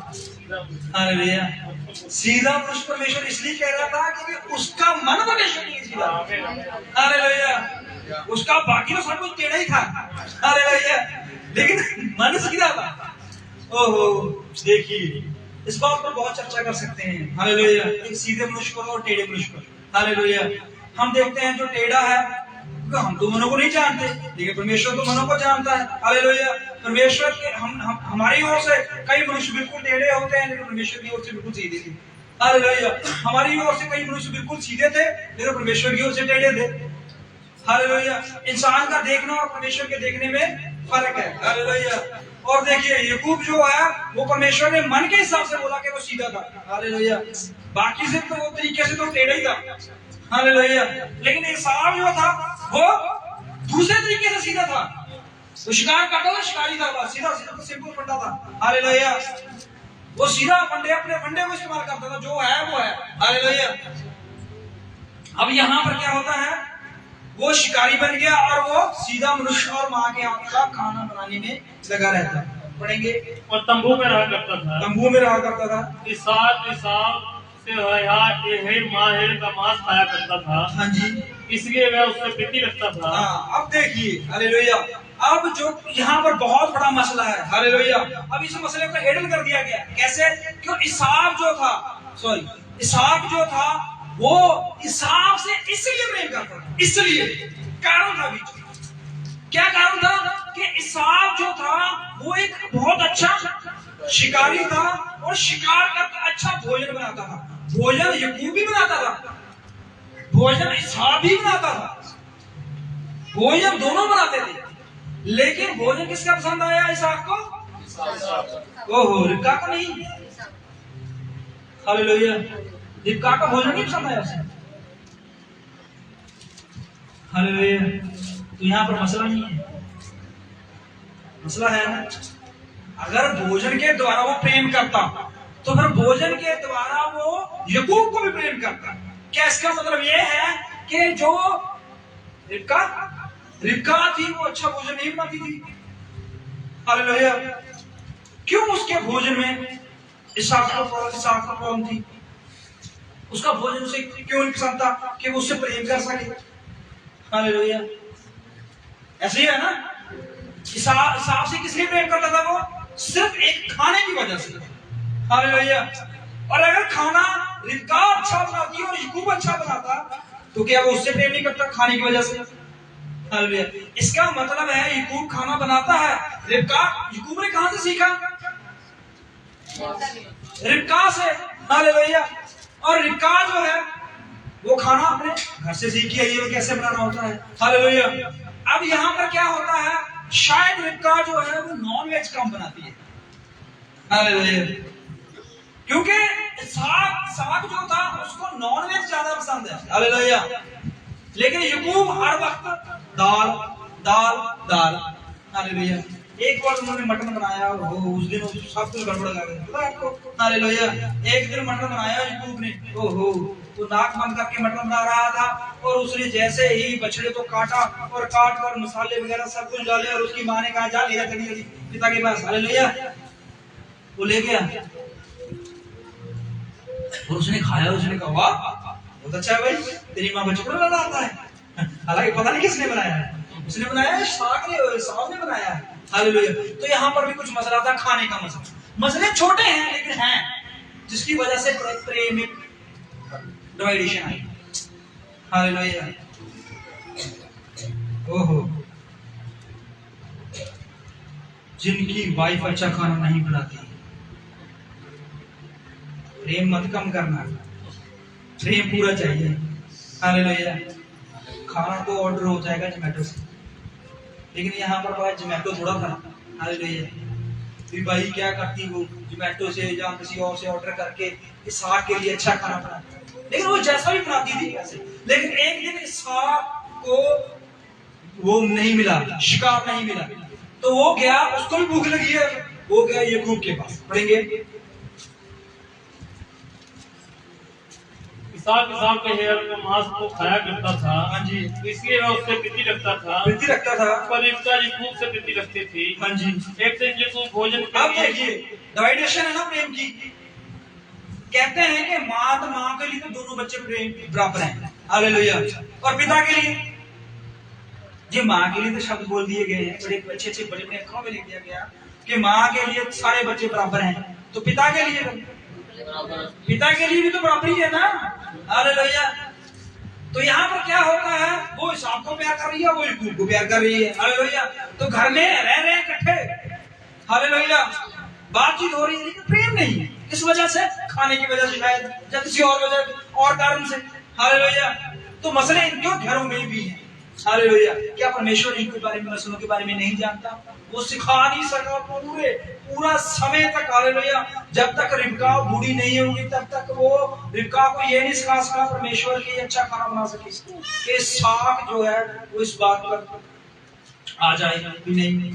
हालेलुया। सीधा पुरुष परमेश्वर इसलिए कह रहा था क्योंकि उसका मन परमेश्वर नहीं सीधा। हालेलुया। उसका बाकी तो सब कुछ टेढ़ा ही था। हालेलुया। लेकिन मन सीधा था। ओहो, देखिए इस बात पर बहुत चर्चा कर सकते हैं। हालेलुया। एक सीधे मनुष्य पर और टेढ़े मनुष्य पर। हालेलुया। हम देखते हैं जो टेढ़ा है, हम तो मनों को नहीं जानते, लेकिन परमेश्वर तो मनों को जानता है। हालेलुया। परमेश्वर के हमारी ओर से कई मनुष्य बिल्कुल टेढ़े होते हैं, लेकिन परमेश्वर की ओर से बिल्कुल सीधे थे। हालेलुया। हमारी ओर से कई मनुष्य बिल्कुल सीधे थे, लेकिन परमेश्वर की ओर से टेढ़े थे। हालेलुया। इंसान का देखना और परमेश्वर के देखने में फर्क है। हालेलुया। और देखिए याकूब जो है वो परमेश्वर ने मन के हिसाब से बोला कि वो सीधा था। हालेलुया। बाकी से तो वो तरीके से तो टेढ़ा ही था। हालेलुया। लेकिन ईसाव जो था वो दूसरे तरीके से सीधा था। वो शिकार करता था, शिकारी था, सीधा सीधा तो सिंपल फंडा था। हालेलुया। वो सीधा फंडे, अपने फंडे को इस्तेमाल करता था, जो है वो है। हालेलुया। अब यहाँ पर क्या होता है? वो शिकारी बन गया और वो सीधा मनुष्य और माँ के हाथ का खाना बनाने में लगा रहता। पढ़ेंगे। और तंबू में रहा करता था। तंबू में रहा करता था। ईसाव माहेर का मांस खाया करता था। हाँ जी। इसलिए वह उससे प्रीति रखता था। हाँ, अब देखिए हालेलुया। अब जो यहाँ पर बहुत बड़ा मसला है। हालेलुया। अब इस मसले को हैंडल कर दिया गया कैसे? क्यों ईसाव जो था वो ईसाव से इसलिए प्रेम करता था, इसलिए कारण था बीच। क्या कारण था? कि ईसाव जो था वो एक बहुत अच्छा शिकारी था और शिकार करके अच्छा भोजन बनाता था। भोजन याकूब भी बनाता था, भोजन ईसाव भी बनाता था, भोजन दोनों बनाते थे। लेकिन भोजन किसका पसंद आया? ईसाव को। ओहो, रिबका को नहीं। हालेलुया। रिबका का भोजन नहीं पसंद आया उसे। हालेलुया। तो यहाँ पर मसला नहीं है, मसला है ना, अगर भोजन के द्वारा वो प्रेम करता तो फिर भोजन के द्वारा वो याकूब को भी प्रेम करता। क्या इसका मतलब ये है कि जो रिबका थी वो अच्छा भोजन नहीं बनाती थी? हालेलुया। क्यों उसके भोजन में ईसाव को प्रॉब्लम थी? उसका भोजन उसे क्यों नहीं पसंद था कि वो उससे प्रेम कर सके? ऐसे ही है ना। ईसाव से किसलिए प्रेम करता था? वो सिर्फ एक खाने की वजह से। हालेलुया। और अगर खाना रिबका अच्छा बनाती और याकूब अच्छा बनाता तो क्या वो उससे प्रेम नहीं करता खाने की वजह से? हालेलुया। इसका मतलब है याकूब खाना बनाता है, रिबका याकूब ने कहां से सीखा? रिबका से। हालेलुया। और रिबका जो है वो खाना अपने घर से सीखी है ये कैसे बनाना होता है। हालेलुया। अब यहाँ पर क्या होता है, शायद रिबका जो है वो नॉन वेज कम बनाती है। हालेलुया। क्योंकि साग जो था उसको नॉन वेज ज्यादा पसंद है। हालेलुया। लेकिन याकूब हर वक्त दाल दाल दाल। हालेलुया। एक बार उन्होंने मटन बनाया, वो उस दिन सब कुछ गड़बड़ लगा गया, पता है आपको? हालेलुया। एक दिन मटन बनाया याकूब ने, ओहो, वो नाक बंद करके मटन बना रहा था और उसने जैसे ही बछड़े को काटा और काट कर मसाले वगैरह सब कुछ डाले और उसकी माँ ने कहा जा ले जल्दी पिता के पास। हालेलुया। वो ले गया और उसने खाया, उसने कहा वाह बहुत अच्छा है भाई, तेरी माँ बच्चों को बनाता है। हालांकि पता नहीं किसने बनाया है, उसने बनाया है, साग ने बनाया है। हालेलुया। तो यहाँ पर भी कुछ मसला था, खाने का मसला। मसले छोटे हैं लेकिन हैं जिसकी वजह से प्रेम में डिवाइडेशन आई। हालेलुया। ओहो, जिनकी वाइफ अच्छा खाना नहीं बनाती, प्रेम मत कम करना, प्रेम पूरा चाहिए। हालेलुया। खाना तो ऑर्डर हो जाएगा जोमेटो से, लेकिन यहाँ पर जोमेटो थोड़ा था। हालेलुया। फिर भाई क्या करती, वो जोमेटो से या किसी और से ऑर्डर करके इसहाक के लिए अच्छा खाना बनाती, लेकिन वो जैसा भी बनाती थी वैसे। लेकिन एक दिन इसहाक को वो नहीं मिला, शिकार नहीं मिला, तो वो गया, उसको भी भूख लगी है, वो गया याकूब के पास। पढ़ेंगे इसहाक के हेयर का मांस को खाया करता था। हाँ जी। इसलिए वह उससे प्रीति रखता था। पर रिबका याकूब से प्रीति रखती थी। हाँ जी। एक दिन याकूब भोजन अब देखिए डिवाइडेशन है ना प्रेम की। कहते हैं कि माँ के लिए तो दोनों बच्चे प्रेम बराबर हैं। हालेलुया। और पिता के लिए, जी माँ के लिए तो शब्द बोल दिए गए हैं, बड़े अच्छे बड़े अक्षरों में लिख दिया गया कि माँ के लिए सारे बच्चे बराबर हैं, तो पिता के लिए भी तो बराबर ही है ना। हालेलुया। तो यहाँ पर क्या होता है, वो इसहाक को प्यार कर रही है, वो याकूब को प्यार कर रही है। हालेलुया। तो घर में रह रहे इकट्ठे। हालेलुया। बातचीत हो रही है लेकिन प्रेम नहीं। किस वजह से? खाने की वजह से शायद, या किसी और वजह और कारण से। हालेलुया। तो मसले इनके घरों में भी हैं। हालेलुया। क्या परमेश्वर इनके बारे में, मसलों के बारे में नहीं जानता? वो सिखा नहीं सका पूरा समय तक। हालेलुया। जब तक रिबका बूढ़ी नहीं होगी तब तक वो रिबका को ये नहीं सिखा सका परमेश्वर के अच्छा खाना बना सके कि इसहाक जो है वो इस बात पर आ जाएगा भी नहीं।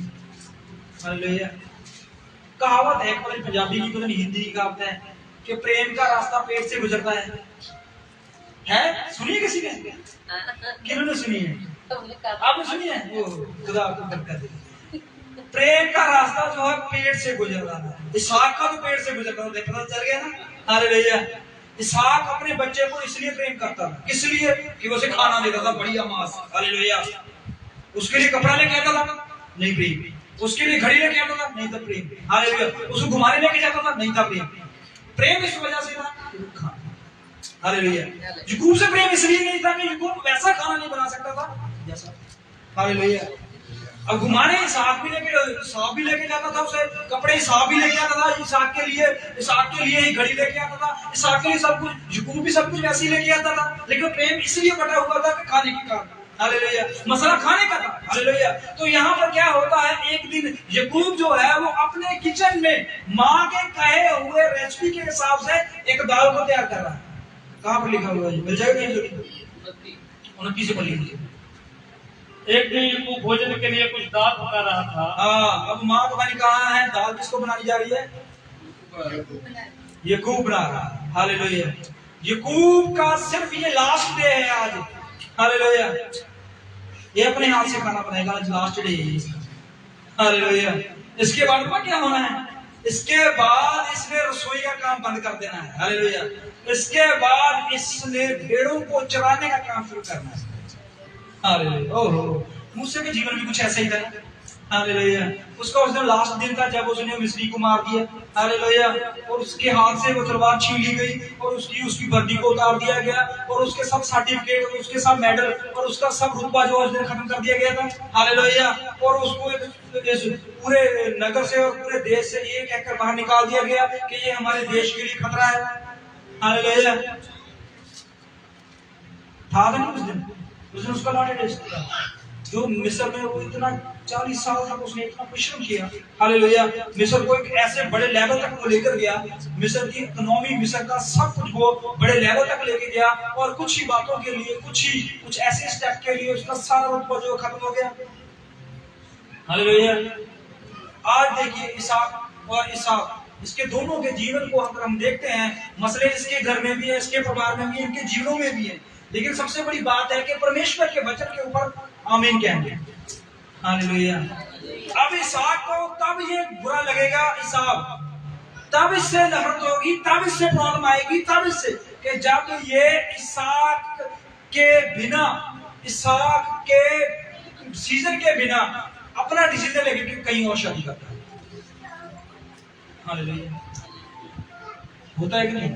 हालेलुया। कहावत है, पता नहीं पंजाबी की पता नहीं हिंदी की कहावत है कि प्रेम का रास्ता पेट से गुजरता है? सुनिए किसी ने? किन्होंने सुनी है? आपने सुनी है? वो खुदा आपको बरकत दे। प्रेम का रास्ता जो है पेट से गुजर रहा है। इसहाक का तो पेट से गुजर रहा था, पता चल गया ना। हालेलुया। इसहाक अपने बच्चे को इसलिए प्रेम करता था, इसलिए कि वो उसे खाना देता था बढ़िया मांस। हालेलुया। उसके लिए कपड़ा लेके आता था, नहीं प्रेम। उसके लिए घड़ी लेके आता था, नहीं था प्रेम। हालेलुया। उसको घुमाने लेके जाता था, नहीं था प्रेम। प्रेम इस वजह से था। हालेलुया। याकूब से प्रेम इसलिए नहीं था कि याकूब वैसा खाना नहीं बना सकता था जैसा। हालेलुया। अब घुमाने इसहाक भी लेके जाता था, उसे कपड़े इसहाक भी लेके आता था, इसहाक के लिए ही घड़ी लेके आता था, इसहाक के लिए सब कुछ, याकूब भी सब कुछ वैसे ही लेके आता था। लेकिन प्रेम इसलिए बटा हुआ था कि खाने के कारण। हालेलुया। मसला खाने का था। हालेलुया। तो यहाँ पर क्या होता है, एक दिन याकूब जो है वो अपने किचन में माँ के कहे हुए रेसिपी के हिसाब से एक दाल को तैयार कर रहा है। कहाँ पर लिखा हुआ है? मिल जाएगा 29 पर लिख लीजिए। एक दिन याकूब भोजन के लिए कुछ दाल पका रहा था। हाँ, अब माँ पता नहीं कहाँ है, दाल किसको बनानी जा रही है? याकूब बना रहा है। हालेलुया। याकूब का सिर्फ ये लास्ट डे है आज। हालेलुया। ये अपने हाथ से खाना बनाएगा, आज लास्ट डे है इसका। हालेलुया। इसके बाद में क्या होना है? इसके बाद इसने रसोई का काम बंद कर देना है। हालेलुया। इसके बाद इसने भेड़ों को चराने का काम शुरू करना है। हालेलुया। ओहो, मूसा के जीवन भी कुछ ऐसा ही था। हालेलुया। उसका उस दिन लास्ट दिन था जब उसने मिस्री को मार दिया। हालेलुया। और उसके हाथ से वो तलवार छीन ली गई और उसकी वर्दी को उतार दिया गया और उसके सब सर्टिफिकेट और उसके सब मेडल और उसका सब रुतबा जो उस दिन खत्म कर दिया गया था। हालेलुया। और उसको इस पूरे नगर से और पूरे देश से ये कहकर बाहर निकाल दिया गया कि ये हमारे देश के लिए खतरा है। हालेलुया। था ना उस दिन उसका लॉर्ड टेस्ट था जो मिस्र में वो इतना 40 साल तक उसने इतना परिश्रम किया। हालेलुया। मिस्र को एक ऐसे बड़े लेवल तक वो लेकर गया। मिस्र की इकोनॉमी, मिस्र का सब कुछ वो बड़े लेवल तक लेके गया और कुछ ही बातों के लिए, कुछ ऐसे स्टेप के लिए उसका सारा रुतबा जो खत्म हो गया। हालेलुया। आज देखिए इसहाक और इसहाक, इसके दोनों के जीवन को अगर हम देखते हैं, मसले इसके घर में भी है, इसके परिवार में भी है, इनके जीवनों में भी है, लेकिन सबसे बड़ी बात है कि परमेश्वर के वचन के ऊपर आमीन कहेंगे। हालेलुया। अब इसहाक को तब ये बुरा लगेगा, इसहाक तब इससे नफरत होगी, तब इससे प्रॉब्लम आएगी, तब इससे कि जब ये इसहाक के बिना, इसहाक के सीजन के बिना अपना डिसीजन लेके कि कहीं और शादी करता है। हालेलुया। होता है कि नहीं?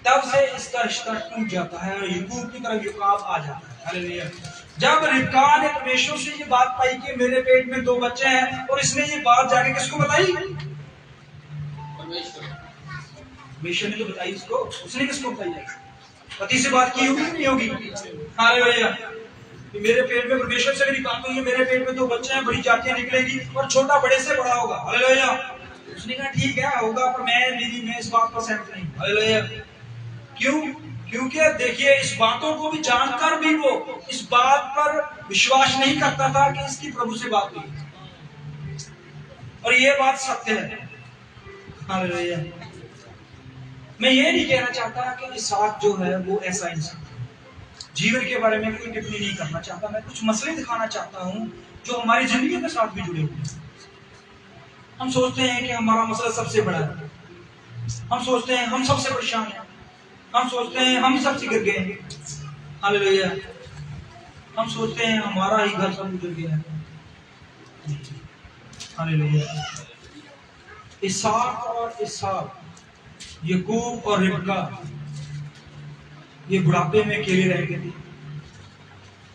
तब से इसका रिश्ता टूट जाता है और याकूब की तरफ याकूब आ जाता है। हालेलुया। जब रिबका ने परमेश्वर से ये बात पाई कि मेरे पेट में 2 बच्चे हैं, और इसने ये बात जाके किसको बताई? परमेश्वर ने तो बताई इसको। उसने किसको बताई? पति से बात की होगी कि नहीं होगी? हालेलुया। मेरे पेट में, परमेश्वर से मेरी बात हुई है, मेरे पेट में 2 बच्चे हैं, बड़ी जातियां निकलेगी और छोटा बड़े से बड़ा होगा। हालेलुया। उसने कहा ठीक है होगा, पर मैं इस बात पर सहमत नहीं। हालेलुया। क्यों? क्योंकि देखिए इस बातों को भी जानकर भी वो इस बात पर विश्वास नहीं करता था कि इसकी प्रभु से बात हुई, और ये बात सत्य है। हालेलुया। मैं ये नहीं कहना चाहता कि इसहाक जो है वो ऐसा इंसान, जीवन के बारे में कोई टिप्पणी नहीं करना चाहता। मैं कुछ मसले दिखाना चाहता हूं जो हमारी जिंदगी के साथ भी जुड़े हुए हैं। हम सोचते हैं कि हमारा मसला सबसे बड़ा है, हम सोचते हैं हम सबसे परेशान हैं, हम सोचते हैं हम सबसे गिर गए हैं। हालेलुया। हम सोचते हैं हमारा ही घर सब गुजर गया है। हालेलुया। इसहाक और इसहाक, याकूब और रिबका, ये बुढ़ापे में अकेले रह गए थे।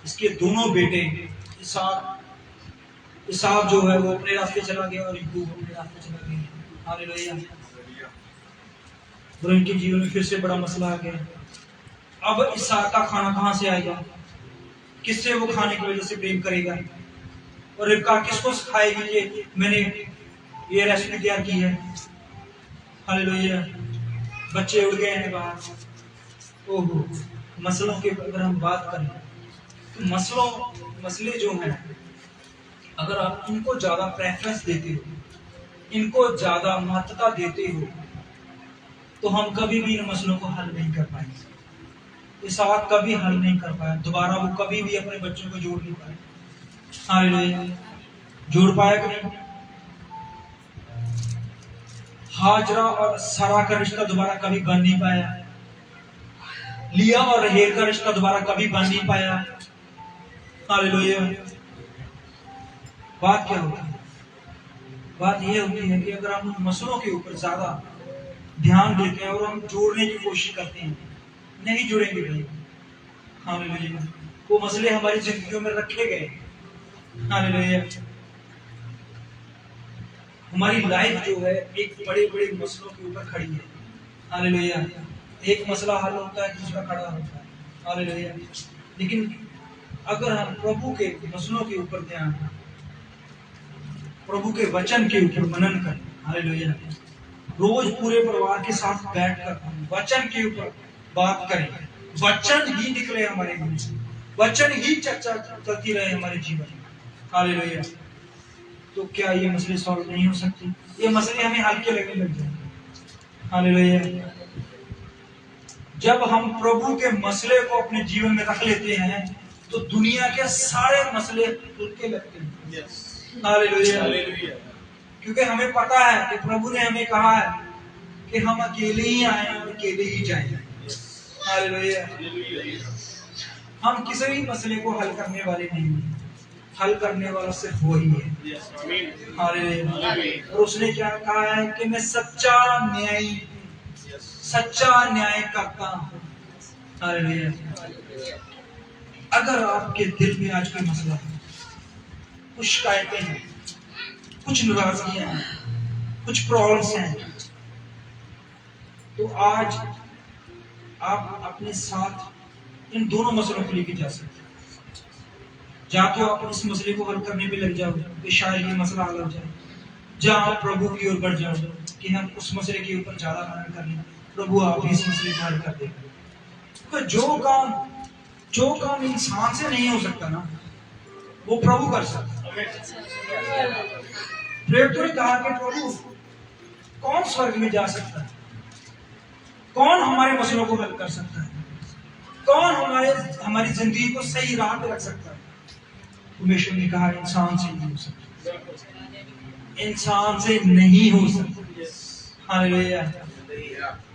इसके दोनों बेटे, इसहाक जो है वो अपने रास्ते चला गया और याकूब अपने रास्ते चला गया। हालेलुया। और इनके जीवन में फिर से बड़ा मसला आ गया। अब इसहाक का खाना कहां से आएगा? किससे वो खाने की वजह से प्रेम करेगा? और रिबका किसको सिखाएगी कि मैंने ये रेसिपी तैयार की है? हालेलुया। बच्चे उड़ गए हैं बाहर। ओहो। मसलों के अगर हम बात करें तो मसले जो हैं, अगर आप इनको ज्यादा प्रेफरेंस देते हो, इनको ज्यादा महत्वता देते हो, तो हम कभी भी इन मसलों को हल नहीं कर पाएंगे। इसहाक कभी हल नहीं कर पाया, दोबारा वो कभी भी अपने बच्चों को जोड़ नहीं पाया। हालेलुया। जोड़ पाया कि नहीं? हाजरा और सारा का रिश्ता दोबारा कभी बन नहीं पाया। लिया और रहेल का रिश्ता दोबारा कभी बन नहीं पाया। हालेलुया। बात क्या होती है? बात यह होती है कि अगर हम मसलों के ऊपर ज्यादा ध्यान देते हैं और हम जोड़ने की कोशिश करते हैं, नहीं जुड़ेंगे भाई। हालेलुया। वो मसले हमारी जिंदगियों में रखे गए। हालेलुया। हमारी लाइफ जो है एक बड़े बड़े मसलों के ऊपर खड़ी है। हालेलुया। एक मसला हल होता है, दूसरा खड़ा होता है। हालेलुया। लेकिन अगर हम प्रभु के मसलों के ऊपर ध्यान, प्रभु के वचन के ऊपर मनन करें, हालेलुया, रोज पूरे परिवार के साथ बैठकर वचन के ऊपर बात करें, वचन ही निकले हमारे मुंह से, वचन ही चर्चा चलती रहे हमारे जीवन में। हालेलुया। तो क्या ये मसले सॉल्व नहीं हो सकते? ये मसले हमें हल्के लगने लग जाएंगे। हालेलुया। जब हम प्रभु के मसले को अपने जीवन में रख लेते हैं तो दुनिया के सारे मसले हल्के लगते हैं। हालेलुया। क्योंकि हमें पता है कि प्रभु ने हमें कहा है कि हम अकेले ही आए और अकेले ही जाएं। हालेलुया। हम किसी भी मसले को हल करने वाले नहीं हैं। हल करने वाला सिर्फ वही है। हालेलुया। और उसने क्या कहा है कि मैं सच्चा न्याय करता हूँ। हालेलुया। अगर आपके दिल में आज कोई मसला है, कुछ शिकायतें हैं, कुछ नाराजगियां हैं, कुछ प्रॉब्लम्स हैं, तो आज आप अपने साथ इन दोनों मसलों को लेके जा सकते हैं। या तो आप इस मसले को हल करने पे लग जाओ कि शायद ये मसला हल हो जाए, या आप प्रभु की ओर बढ़ जाओ कि हम उस मसले के ऊपर ज्यादा मेहनत कर लें, प्रभु आप इस मसले को हल कर देंगे। तो जो काम इंसान से नहीं हो सकता ना, वो प्रभु कर सकता है। प्रेरितों ने कहा कि प्रभु कौन स्वर्ग में जा सकता है, कौन हमारे मसलों को हल कर सकता है, कौन हमारी जिंदगी को सही राह पे रख सकता है। परमेश्वर ने कहा इंसान से नहीं हो सकता, इंसान से नहीं हो सकता। हालेलुया।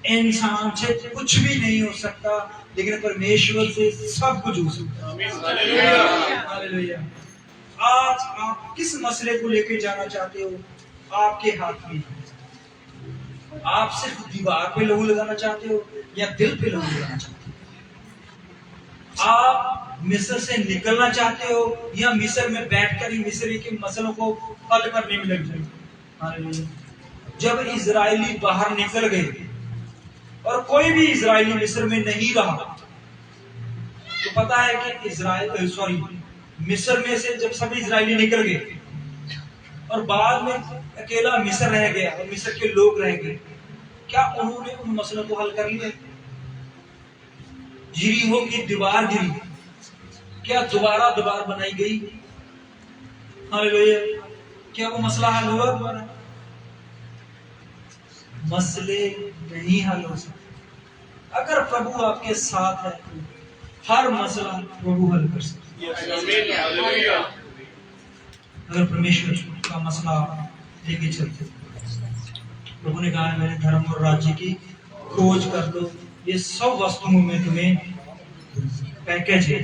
इंसान से कुछ भी नहीं हो सकता, लेकिन परमेश्वर से सब कुछ हो सकता है। हालेलुया। आज आप किस मसले को लेके जाना चाहते हो, आपके हाथ में है। आप सिर्फ दीवार पे लहू लगाना चाहते हो या दिल पे लहू लगाना चाहते हो। आप मिस्र से निकलना चाहते हो या मिस्र में बैठकर ही मिस्र के मसलों को हल करने में लग जाए। जब इजरायली बाहर निकल गए और कोई भी इजरायली मिस्र में नहीं रहा, तो पता है कि मिस्र में से जब सभी इजरायली निकल गए और बाद में अकेला मिस्र रह गया और मिस्र के लोग रह गए, क्या उन्होंने उन मसलों को हल कर लिया? यरीहो की दीवार गिरी, क्या दोबारा दीवार बनाई गई? हालेलुया। क्या वो मसला हल हुआ दोबारा? मसले नहीं हल हो सकते। अगर प्रभु आपके साथ है, हर मसला प्रभु हल कर सकते। अगर परमेश्वर का मसला लेके चलते, प्रभु ने कहा मेरे धर्म और राज्य की खोज कर दो, ये सब वस्तुओं में तुम्हें पैकेज है।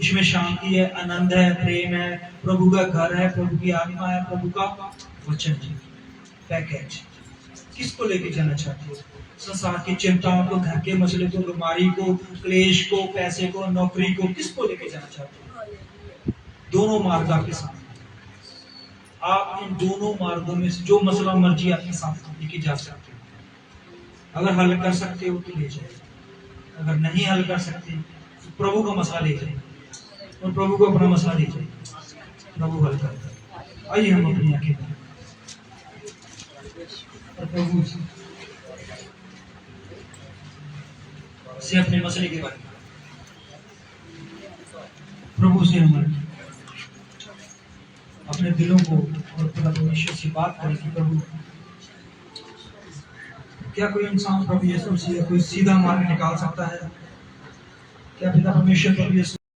इसमें शांति है, आनंद है, प्रेम है, प्रभु का घर है, प्रभु की आत्मा है, प्रभु का वचन है। पैकेज किसको लेके जाना चाहते हो? संसार की चिंताओं को, घर के मसले को, बीमारी को, क्लेश को, पैसे को, नौकरी को, किसको लेके जाना चाहते हो? दोनों मार्ग आपके साथ, आप इन दोनों मार्गों में से जो मसला मर्जी आपके साथ लेके जा सकते हो। अगर हल कर सकते हो तो ले जाए, अगर नहीं हल कर सकते तो प्रभु का मसला ले जाए और प्रभु को अपना मसला ले जाए, प्रभु हल कर। आइए हम अपनी आंखें बंद और प्रभु से अपने मसले के बारे में प्रभु से हमारे अपने दिलों को और खुदा परमेश्वर से बात करें कि प्रभु क्या कोई इंसान प्रभु यीशु से कोई सीधा मार्ग निकाल सकता है? क्या पिता परमेश्वर प्रभु यीशु